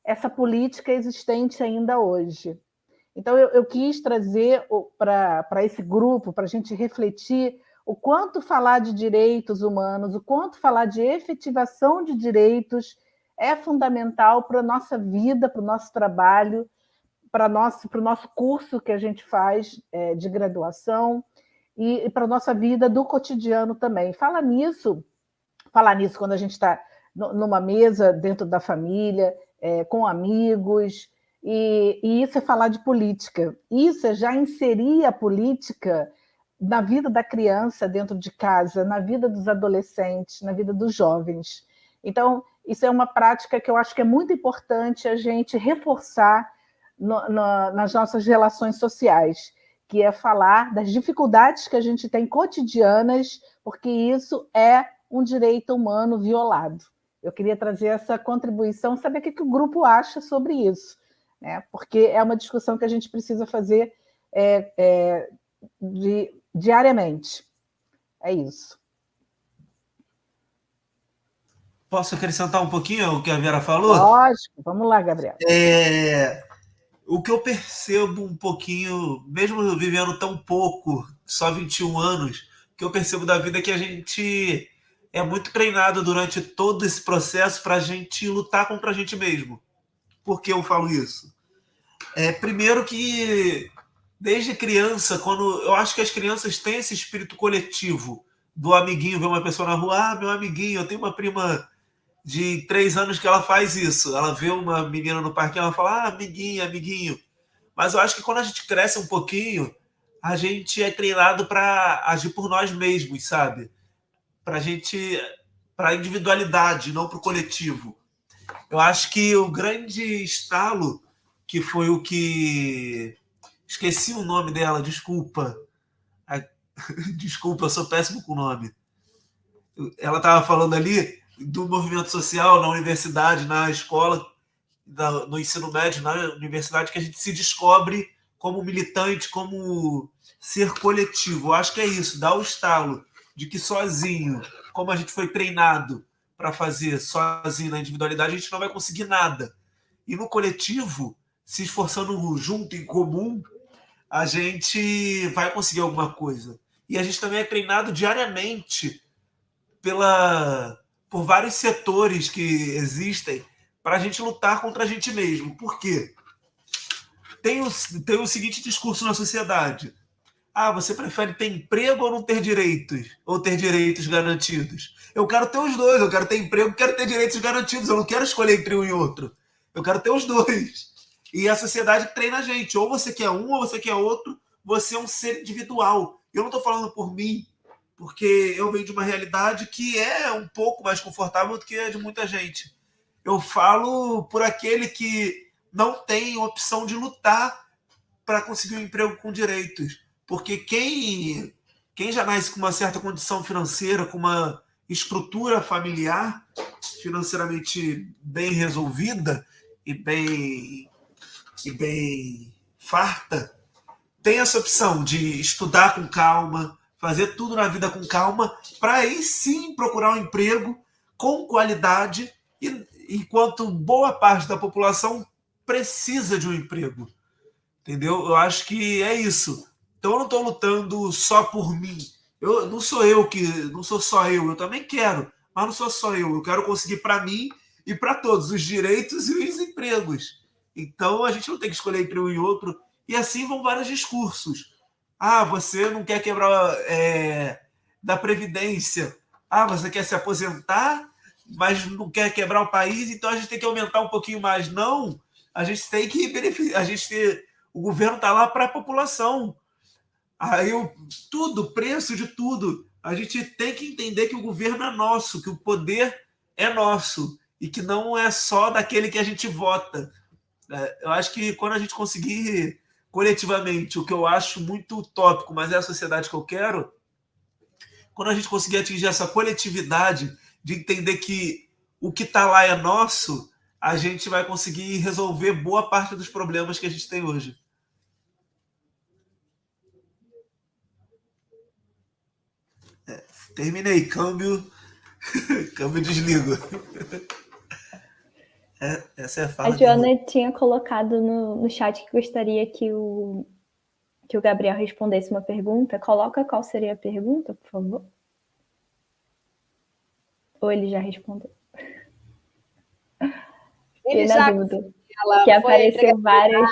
S3: essa política existente ainda hoje. Então, eu quis trazer para esse grupo, para a gente refletir o quanto falar de direitos humanos, o quanto falar de efetivação de direitos é fundamental para a nossa vida, para o nosso trabalho, para o nosso curso que a gente faz de graduação e para a nossa vida do cotidiano também. Falar nisso quando a gente está numa mesa dentro da família, com amigos, e isso é falar de política. Isso é já inserir a política na vida da criança dentro de casa, na vida dos adolescentes, na vida dos jovens. Então, isso é uma prática que eu acho que é muito importante a gente reforçar nas nossas relações sociais, que é falar das dificuldades que a gente tem cotidianas, porque isso é um direito humano violado. Eu queria trazer essa contribuição, saber o que o grupo acha sobre isso, né? Porque é uma discussão que a gente precisa fazer diariamente. É isso.
S6: Posso acrescentar um pouquinho o que a Vera falou?
S3: Lógico. Vamos lá, Gabriel.
S6: O que eu percebo um pouquinho, mesmo vivendo tão pouco, só 21 anos, o que eu percebo da vida é que a gente é muito treinado durante todo esse processo para a gente lutar contra a gente mesmo. Por que eu falo isso? Primeiro que, desde criança, quando eu acho que as crianças têm esse espírito coletivo do amiguinho, ver uma pessoa na rua, meu amiguinho, eu tenho uma prima de 3 anos que ela faz isso. Ela vê uma menina no parque, ela fala, amiguinho, amiguinho. Mas eu acho que quando a gente cresce um pouquinho, a gente é treinado para agir por nós mesmos, sabe? Para a individualidade, não para o coletivo. Eu acho que o grande estalo, que foi o que... Esqueci o nome dela, desculpa. Desculpa, eu sou péssimo com o nome. Ela estava falando ali do movimento social na universidade, na escola, no ensino médio, na universidade, que a gente se descobre como militante, como ser coletivo. Eu acho que é isso, dá o estalo de que sozinho, como a gente foi treinado para fazer sozinho na individualidade, a gente não vai conseguir nada. E no coletivo, se esforçando junto, em comum, a gente vai conseguir alguma coisa. E a gente também é treinado diariamente por vários setores que existem para a gente lutar contra a gente mesmo. Por quê? Tem o seguinte discurso na sociedade. Você prefere ter emprego ou não ter direitos? Ou ter direitos garantidos? Eu quero ter os dois. Eu quero ter emprego e quero ter direitos garantidos. Eu não quero escolher entre um e outro. Eu quero ter os dois. E a sociedade treina a gente. Ou você quer um ou você quer outro. Você é um ser individual. Eu não estou falando por mim, porque eu venho de uma realidade que é um pouco mais confortável do que a de muita gente. Eu falo por aquele que não tem opção de lutar para conseguir um emprego com direitos. Porque quem já nasce com uma certa condição financeira, com uma estrutura familiar financeiramente bem resolvida e bem farta, tem essa opção de estudar com calma, fazer tudo na vida com calma, para aí sim procurar um emprego com qualidade, enquanto boa parte da população precisa de um emprego. Entendeu? Eu acho que é isso. Então eu não estou lutando só por mim. Não sou só eu também quero, mas não sou só eu. Eu quero conseguir para mim e para todos os direitos e os empregos. Então a gente não tem que escolher entre um e outro. E assim vão vários discursos. Você não quer quebrar da Previdência. Você quer se aposentar, mas não quer quebrar o país, então a gente tem que aumentar um pouquinho mais. Não, a gente tem que beneficiar. O governo está lá para a população. Preço de tudo. A gente tem que entender que o governo é nosso, que o poder é nosso e que não é só daquele que a gente vota. Eu acho que quando a gente conseguir coletivamente, o que eu acho muito utópico, mas é a sociedade que eu quero, quando a gente conseguir atingir essa coletividade de entender que o que está lá é nosso, a gente vai conseguir resolver boa parte dos problemas que a gente tem hoje. Terminei, câmbio desligo. Essa é a fala.
S4: A Joana tinha colocado no chat que gostaria que o Gabriel respondesse uma pergunta. Coloca qual seria a pergunta, por favor. Ou ele já respondeu?
S1: Ele já
S4: dúvida. Que apareceu várias.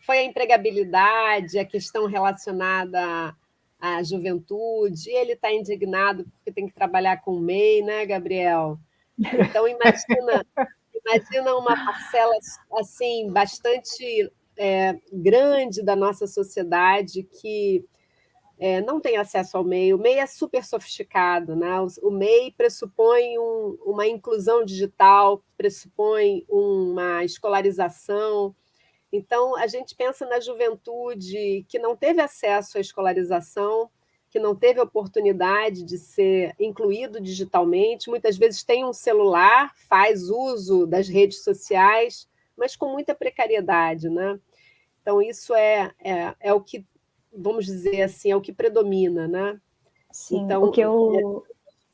S1: Foi a empregabilidade, a questão relacionada à juventude. Ele está indignado porque tem que trabalhar com o MEI, né, Gabriel? Então, imagina uma parcela assim, bastante grande da nossa sociedade que não tem acesso ao MEI. O MEI é super sofisticado, né? O MEI pressupõe uma inclusão digital, pressupõe uma escolarização. Então, a gente pensa na juventude que não teve acesso à escolarização, que não teve oportunidade de ser incluído digitalmente, muitas vezes tem um celular, faz uso das redes sociais, mas com muita precariedade, né? Então, isso é o que, vamos dizer assim, é o que predomina, né?
S4: Sim,
S1: então,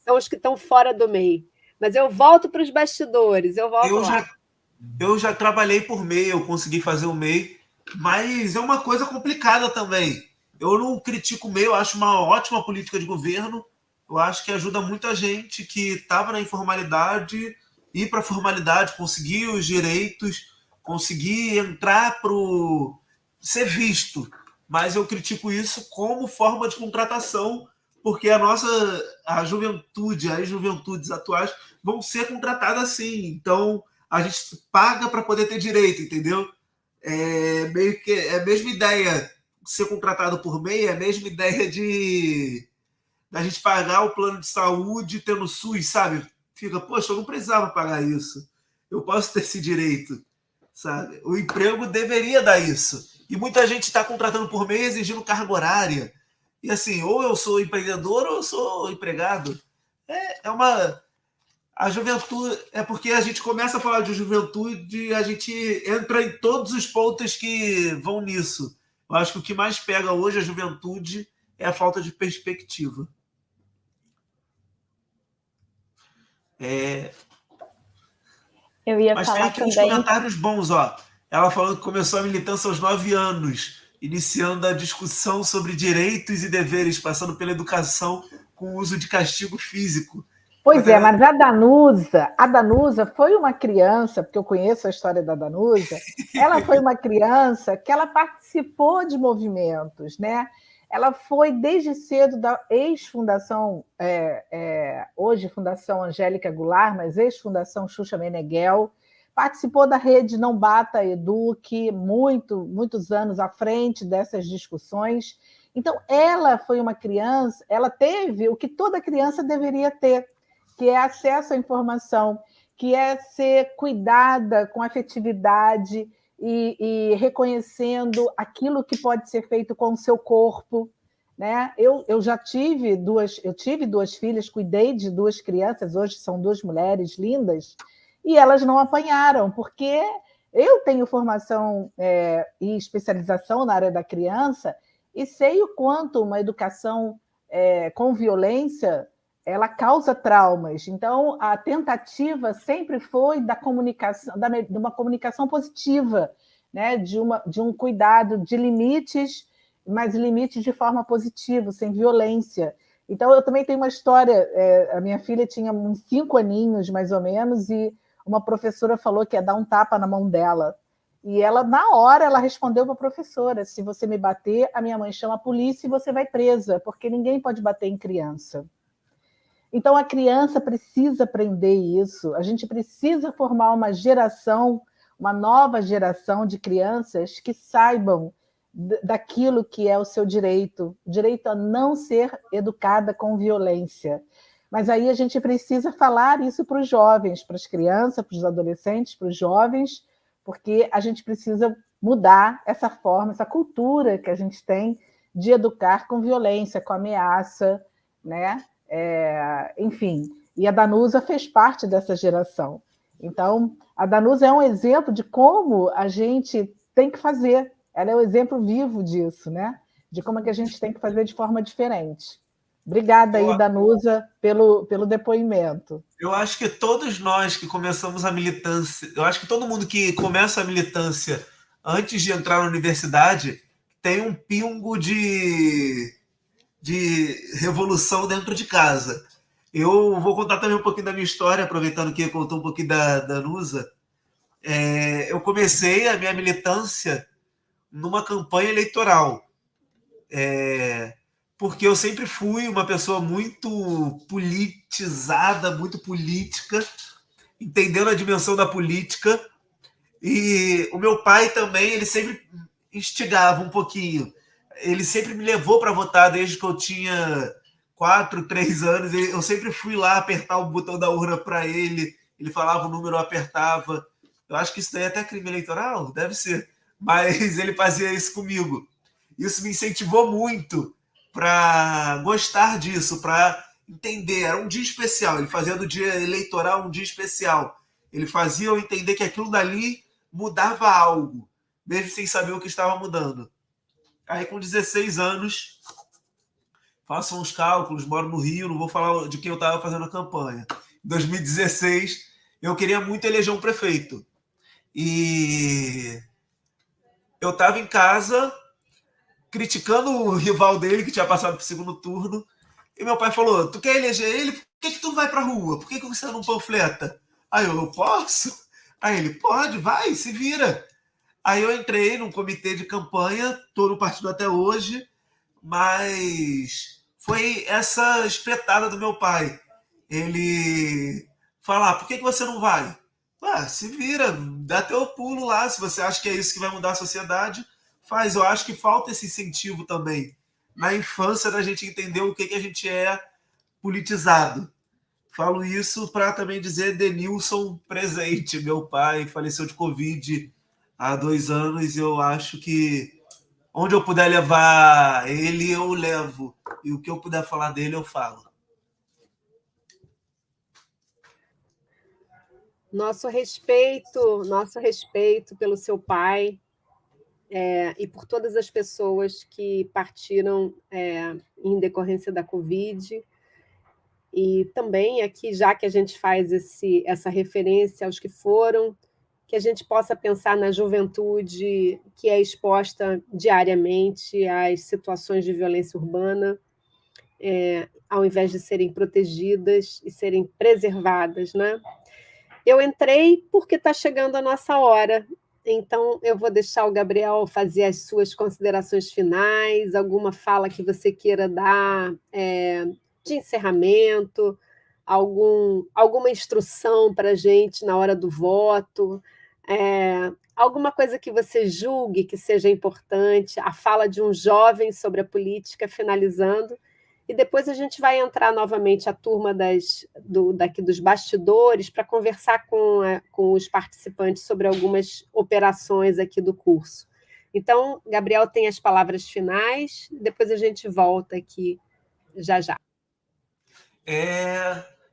S1: são os que estão fora do MEI. Mas eu volto para os bastidores,
S6: Eu já trabalhei por MEI, eu consegui fazer o MEI, mas é uma coisa complicada também. Eu não critico o MEI, eu acho uma ótima política de governo, eu acho que ajuda muita gente que estava na informalidade, ir para a formalidade, conseguir os direitos, conseguir entrar para ser visto. Mas eu critico isso como forma de contratação, porque a juventude, as juventudes atuais vão ser contratadas assim. Então, a gente paga para poder ter direito, entendeu? Meio que é a mesma ideia ser contratado por MEI, é a mesma ideia de da gente pagar o plano de saúde tendo SUS, sabe? Fica, poxa, eu não precisava pagar isso. Eu posso ter esse direito, sabe? O emprego deveria dar isso. E muita gente está contratando por MEI exigindo carga horária. E assim, ou eu sou empreendedor ou eu sou empregado. A juventude, é porque a gente começa a falar de juventude, a gente entra em todos os pontos que vão nisso. Eu acho que o que mais pega hoje a juventude é a falta de perspectiva.
S4: Eu ia
S6: Mas
S4: falar
S6: tem aqui uns
S4: também.
S6: comentários bons, ó. Ela falando que começou a militância aos 9 anos, iniciando a discussão sobre direitos e deveres, passando pela educação com o uso de castigo físico.
S3: Pois é, mas a Danusa foi uma criança, porque eu conheço a história da Danusa, ela foi uma criança que ela participou de movimentos, né? Ela foi desde cedo da ex-fundação, hoje Fundação Angélica Goulart, mas ex-fundação Xuxa Meneghel, participou da rede Não Bata Eduque, muitos anos à frente dessas discussões. Então, ela foi uma criança, ela teve o que toda criança deveria ter, que é acesso à informação, que é ser cuidada com afetividade e reconhecendo aquilo que pode ser feito com o seu corpo, né? Eu tive duas filhas, cuidei de duas crianças, hoje são duas mulheres lindas, e elas não apanharam, porque eu tenho formação e especialização na área da criança e sei o quanto uma educação com violência ela causa traumas. Então, a tentativa sempre foi da comunicação, de uma comunicação positiva, né? de um cuidado de limites, mas limites de forma positiva, sem violência. Então, eu também tenho uma história. A minha filha tinha uns 5 aninhos, mais ou menos, e uma professora falou que ia dar um tapa na mão dela. E ela, na hora, ela respondeu para a professora: se você me bater, a minha mãe chama a polícia e você vai presa, porque ninguém pode bater em criança. Então, a criança precisa aprender isso. A gente precisa formar uma geração, uma nova geração de crianças que saibam daquilo que é o seu direito a não ser educada com violência. Mas aí a gente precisa falar isso para os jovens, para as crianças, para os adolescentes, para os jovens, porque a gente precisa mudar essa forma, essa cultura que a gente tem de educar com violência, com ameaça, né? Enfim, e a Danusa fez parte dessa geração. Então, a Danusa é um exemplo de como a gente tem que fazer. Ela é o exemplo vivo disso, né? De como é que a gente tem que fazer de forma diferente. Obrigada aí, Danusa, pelo depoimento.
S6: Eu acho que todos nós que começamos a militância, eu acho que todo mundo que começa a militância antes de entrar na universidade tem um pingo de revolução dentro de casa. Eu vou contar também um pouquinho da minha história, aproveitando que contou um pouquinho da Danusa. Eu comecei a minha militância numa campanha eleitoral, porque eu sempre fui uma pessoa muito politizada, muito política, entendendo a dimensão da política, e o meu pai também, ele sempre instigava um pouquinho. Ele sempre me levou para votar desde que eu tinha 4, 3 anos. Eu sempre fui lá apertar o botão da urna para ele. Ele falava o número, eu apertava. Eu acho que isso daí é até crime eleitoral, deve ser. Mas ele fazia isso comigo. Isso me incentivou muito para gostar disso, para entender. Era um dia especial. Ele fazia do dia eleitoral um dia especial. Ele fazia eu entender que aquilo dali mudava algo, mesmo sem saber o que estava mudando. Aí, com 16 anos, faço uns cálculos, moro no Rio, não vou falar de quem eu estava fazendo a campanha. Em 2016, eu queria muito eleger um prefeito. E eu estava em casa, criticando o rival dele, que tinha passado para o segundo turno, e meu pai falou: tu quer eleger ele? Por que tu não vai para a rua? Por que você não panfleta? Aí eu posso? Aí ele, pode, vai, se vira. Aí eu entrei num comitê de campanha, estou no partido até hoje, mas foi essa espetada do meu pai. Ele fala, por que você não vai? Se vira, dá teu pulo lá, se você acha que é isso que vai mudar a sociedade, faz. Eu acho que falta esse incentivo também, na infância, da gente entender o que a gente é politizado. Falo isso para também dizer Denilson presente. Meu pai faleceu de Covid há 2 anos e eu acho que onde eu puder levar ele, eu levo. E o que eu puder falar dele, eu falo.
S1: Nosso respeito pelo seu pai e por todas as pessoas que partiram em decorrência da Covid. E também aqui, já que a gente faz essa referência aos que foram, que a gente possa pensar na juventude que é exposta diariamente às situações de violência urbana, ao invés de serem protegidas e serem preservadas, né? Eu entrei porque está chegando a nossa hora, então eu vou deixar o Gabriel fazer as suas considerações finais, alguma fala que você queira dar de encerramento, alguma instrução para a gente na hora do voto, alguma coisa que você julgue que seja importante, a fala de um jovem sobre a política, finalizando, e depois a gente vai entrar novamente a turma daqui dos bastidores para conversar com os participantes sobre algumas operações aqui do curso. Então, Gabriel tem as palavras finais, depois a gente volta aqui já já.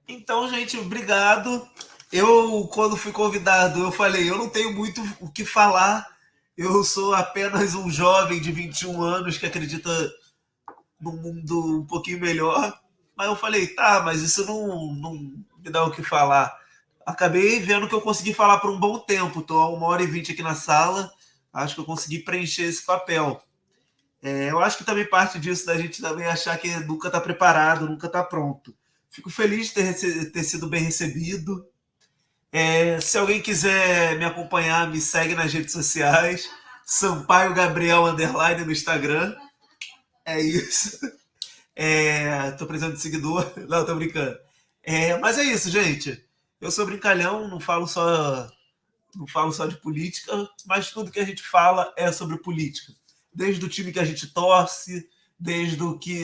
S6: Então, gente, obrigado. Eu, quando fui convidado, eu falei, eu não tenho muito o que falar. Eu sou apenas um jovem de 21 anos que acredita num mundo um pouquinho melhor. Mas eu falei, tá, mas isso não me dá o que falar. Acabei vendo que eu consegui falar por um bom tempo. Estou há 1h20 aqui na sala. Acho que eu consegui preencher esse papel. Eu acho que também parte disso da gente também achar que nunca está preparado, nunca está pronto. Fico feliz de ter sido bem recebido. Se alguém quiser me acompanhar, me segue nas redes sociais. Sampaio Gabriel _ no Instagram. É isso. Tô precisando de seguidor. Não, tô brincando. Mas é isso, gente. Eu sou brincalhão, não falo só de política, mas tudo que a gente fala é sobre política. Desde o time que a gente torce, desde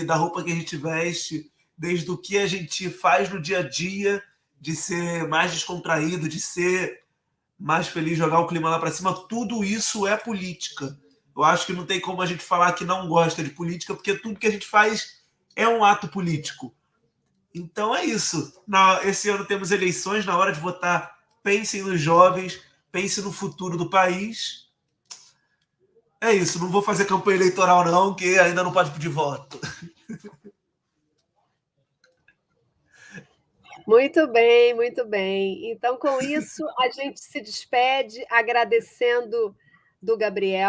S6: da roupa que a gente veste, desde o que a gente faz no dia a dia, de ser mais descontraído, de ser mais feliz, jogar o clima lá para cima, tudo isso é política. Eu acho que não tem como a gente falar que não gosta de política, porque tudo que a gente faz é um ato político. Então é isso. Esse ano temos eleições, na hora de votar, pensem nos jovens, pensem no futuro do país. É isso, não vou fazer campanha eleitoral não, que ainda não pode pedir voto.
S1: Muito bem, muito bem. Então, com isso, a gente se despede agradecendo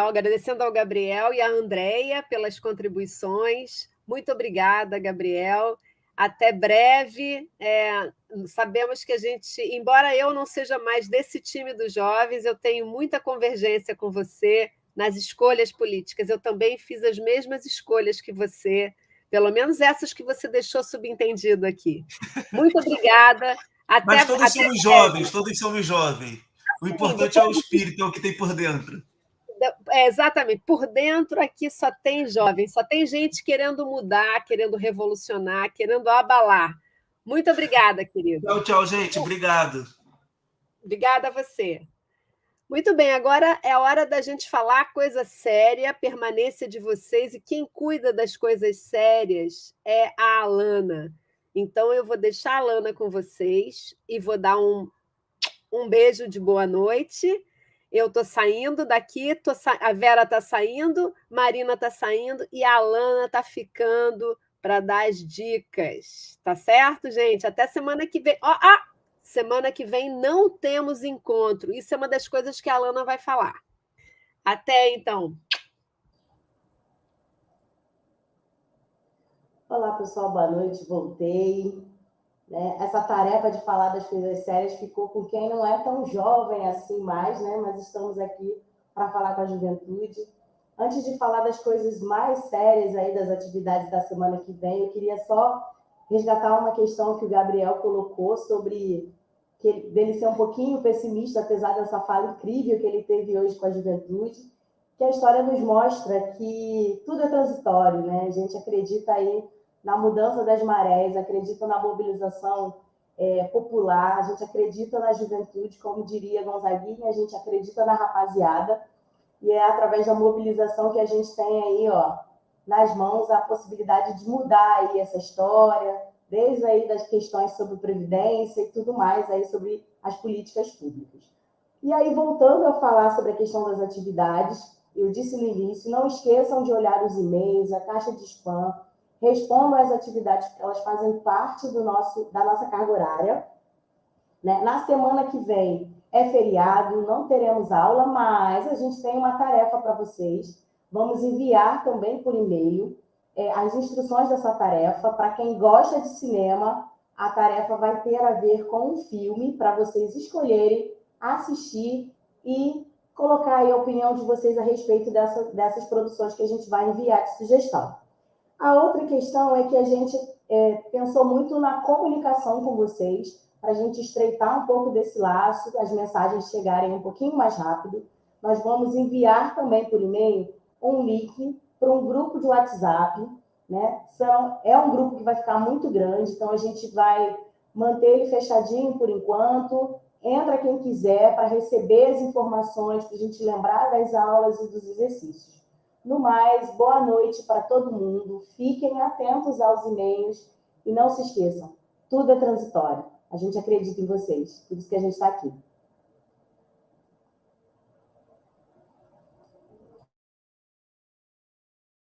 S1: agradecendo ao Gabriel e à Andreia pelas contribuições. Muito obrigada, Gabriel. Até breve. Sabemos que embora eu não seja mais desse time dos jovens, eu tenho muita convergência com você nas escolhas políticas. Eu também fiz as mesmas escolhas que você, pelo menos essas que você deixou subentendido aqui. Muito obrigada.
S6: Mas todos somos jovens, todos somos jovens. O importante é o espírito, é o que tem por dentro.
S1: Exatamente. Por dentro aqui só tem jovem, só tem gente querendo mudar, querendo revolucionar, querendo abalar. Muito obrigada, querido.
S6: Tchau, tchau, gente. Obrigado.
S1: Obrigada a você. Muito bem, agora é a hora da gente falar coisa séria, permanência de vocês, e quem cuida das coisas sérias é a Alana. Então, eu vou deixar a Alana com vocês e vou dar um beijo de boa noite. Eu estou saindo daqui, a Vera está saindo, Marina está saindo e a Alana está ficando para dar as dicas. Tá certo, gente? Até semana que vem. Semana que vem não temos encontro. Isso é uma das coisas que a Alana vai falar. Até então.
S2: Olá, pessoal. Boa noite. Voltei. né? Essa tarefa de falar das coisas sérias ficou com quem não é tão jovem assim mais, né? Mas estamos aqui para falar com a juventude. Antes de falar das coisas mais sérias aí das atividades da semana que vem, eu queria só resgatar uma questão que o Gabriel colocou sobre dele ser um pouquinho pessimista, apesar dessa fala incrível que ele teve hoje com a juventude, que a história nos mostra que tudo é transitório, né? A gente acredita aí na mudança das marés, acredita na mobilização popular, a gente acredita na juventude, como diria Gonzaguinha, a gente acredita na rapaziada, e é através da mobilização que a gente tem aí, ó, nas mãos a possibilidade de mudar aí essa história, desde aí das questões sobre previdência e tudo mais aí sobre as políticas públicas. E aí, voltando a falar sobre a questão das atividades, eu disse no início, não esqueçam de olhar os e-mails, a caixa de spam, respondam às atividades, porque elas fazem parte da nossa carga horária. Né? Na semana que vem é feriado, não teremos aula, mas a gente tem uma tarefa para vocês. Vamos enviar também por e-mail as instruções dessa tarefa. Para quem gosta de cinema, a tarefa vai ter a ver com um filme para vocês escolherem, assistir e colocar aí a opinião de vocês a respeito dessas produções que a gente vai enviar de sugestão. A outra questão é que a gente pensou muito na comunicação com vocês, para a gente estreitar um pouco desse laço, as mensagens chegarem um pouquinho mais rápido. Nós vamos enviar também por e-mail um link para um grupo de WhatsApp, né? É um grupo que vai ficar muito grande, então a gente vai manter ele fechadinho por enquanto. Entra quem quiser para receber as informações, para a gente lembrar das aulas e dos exercícios. No mais, boa noite para todo mundo. Fiquem atentos aos e-mails e não se esqueçam, tudo é transitório. A gente acredita em vocês, por isso que a gente está aqui.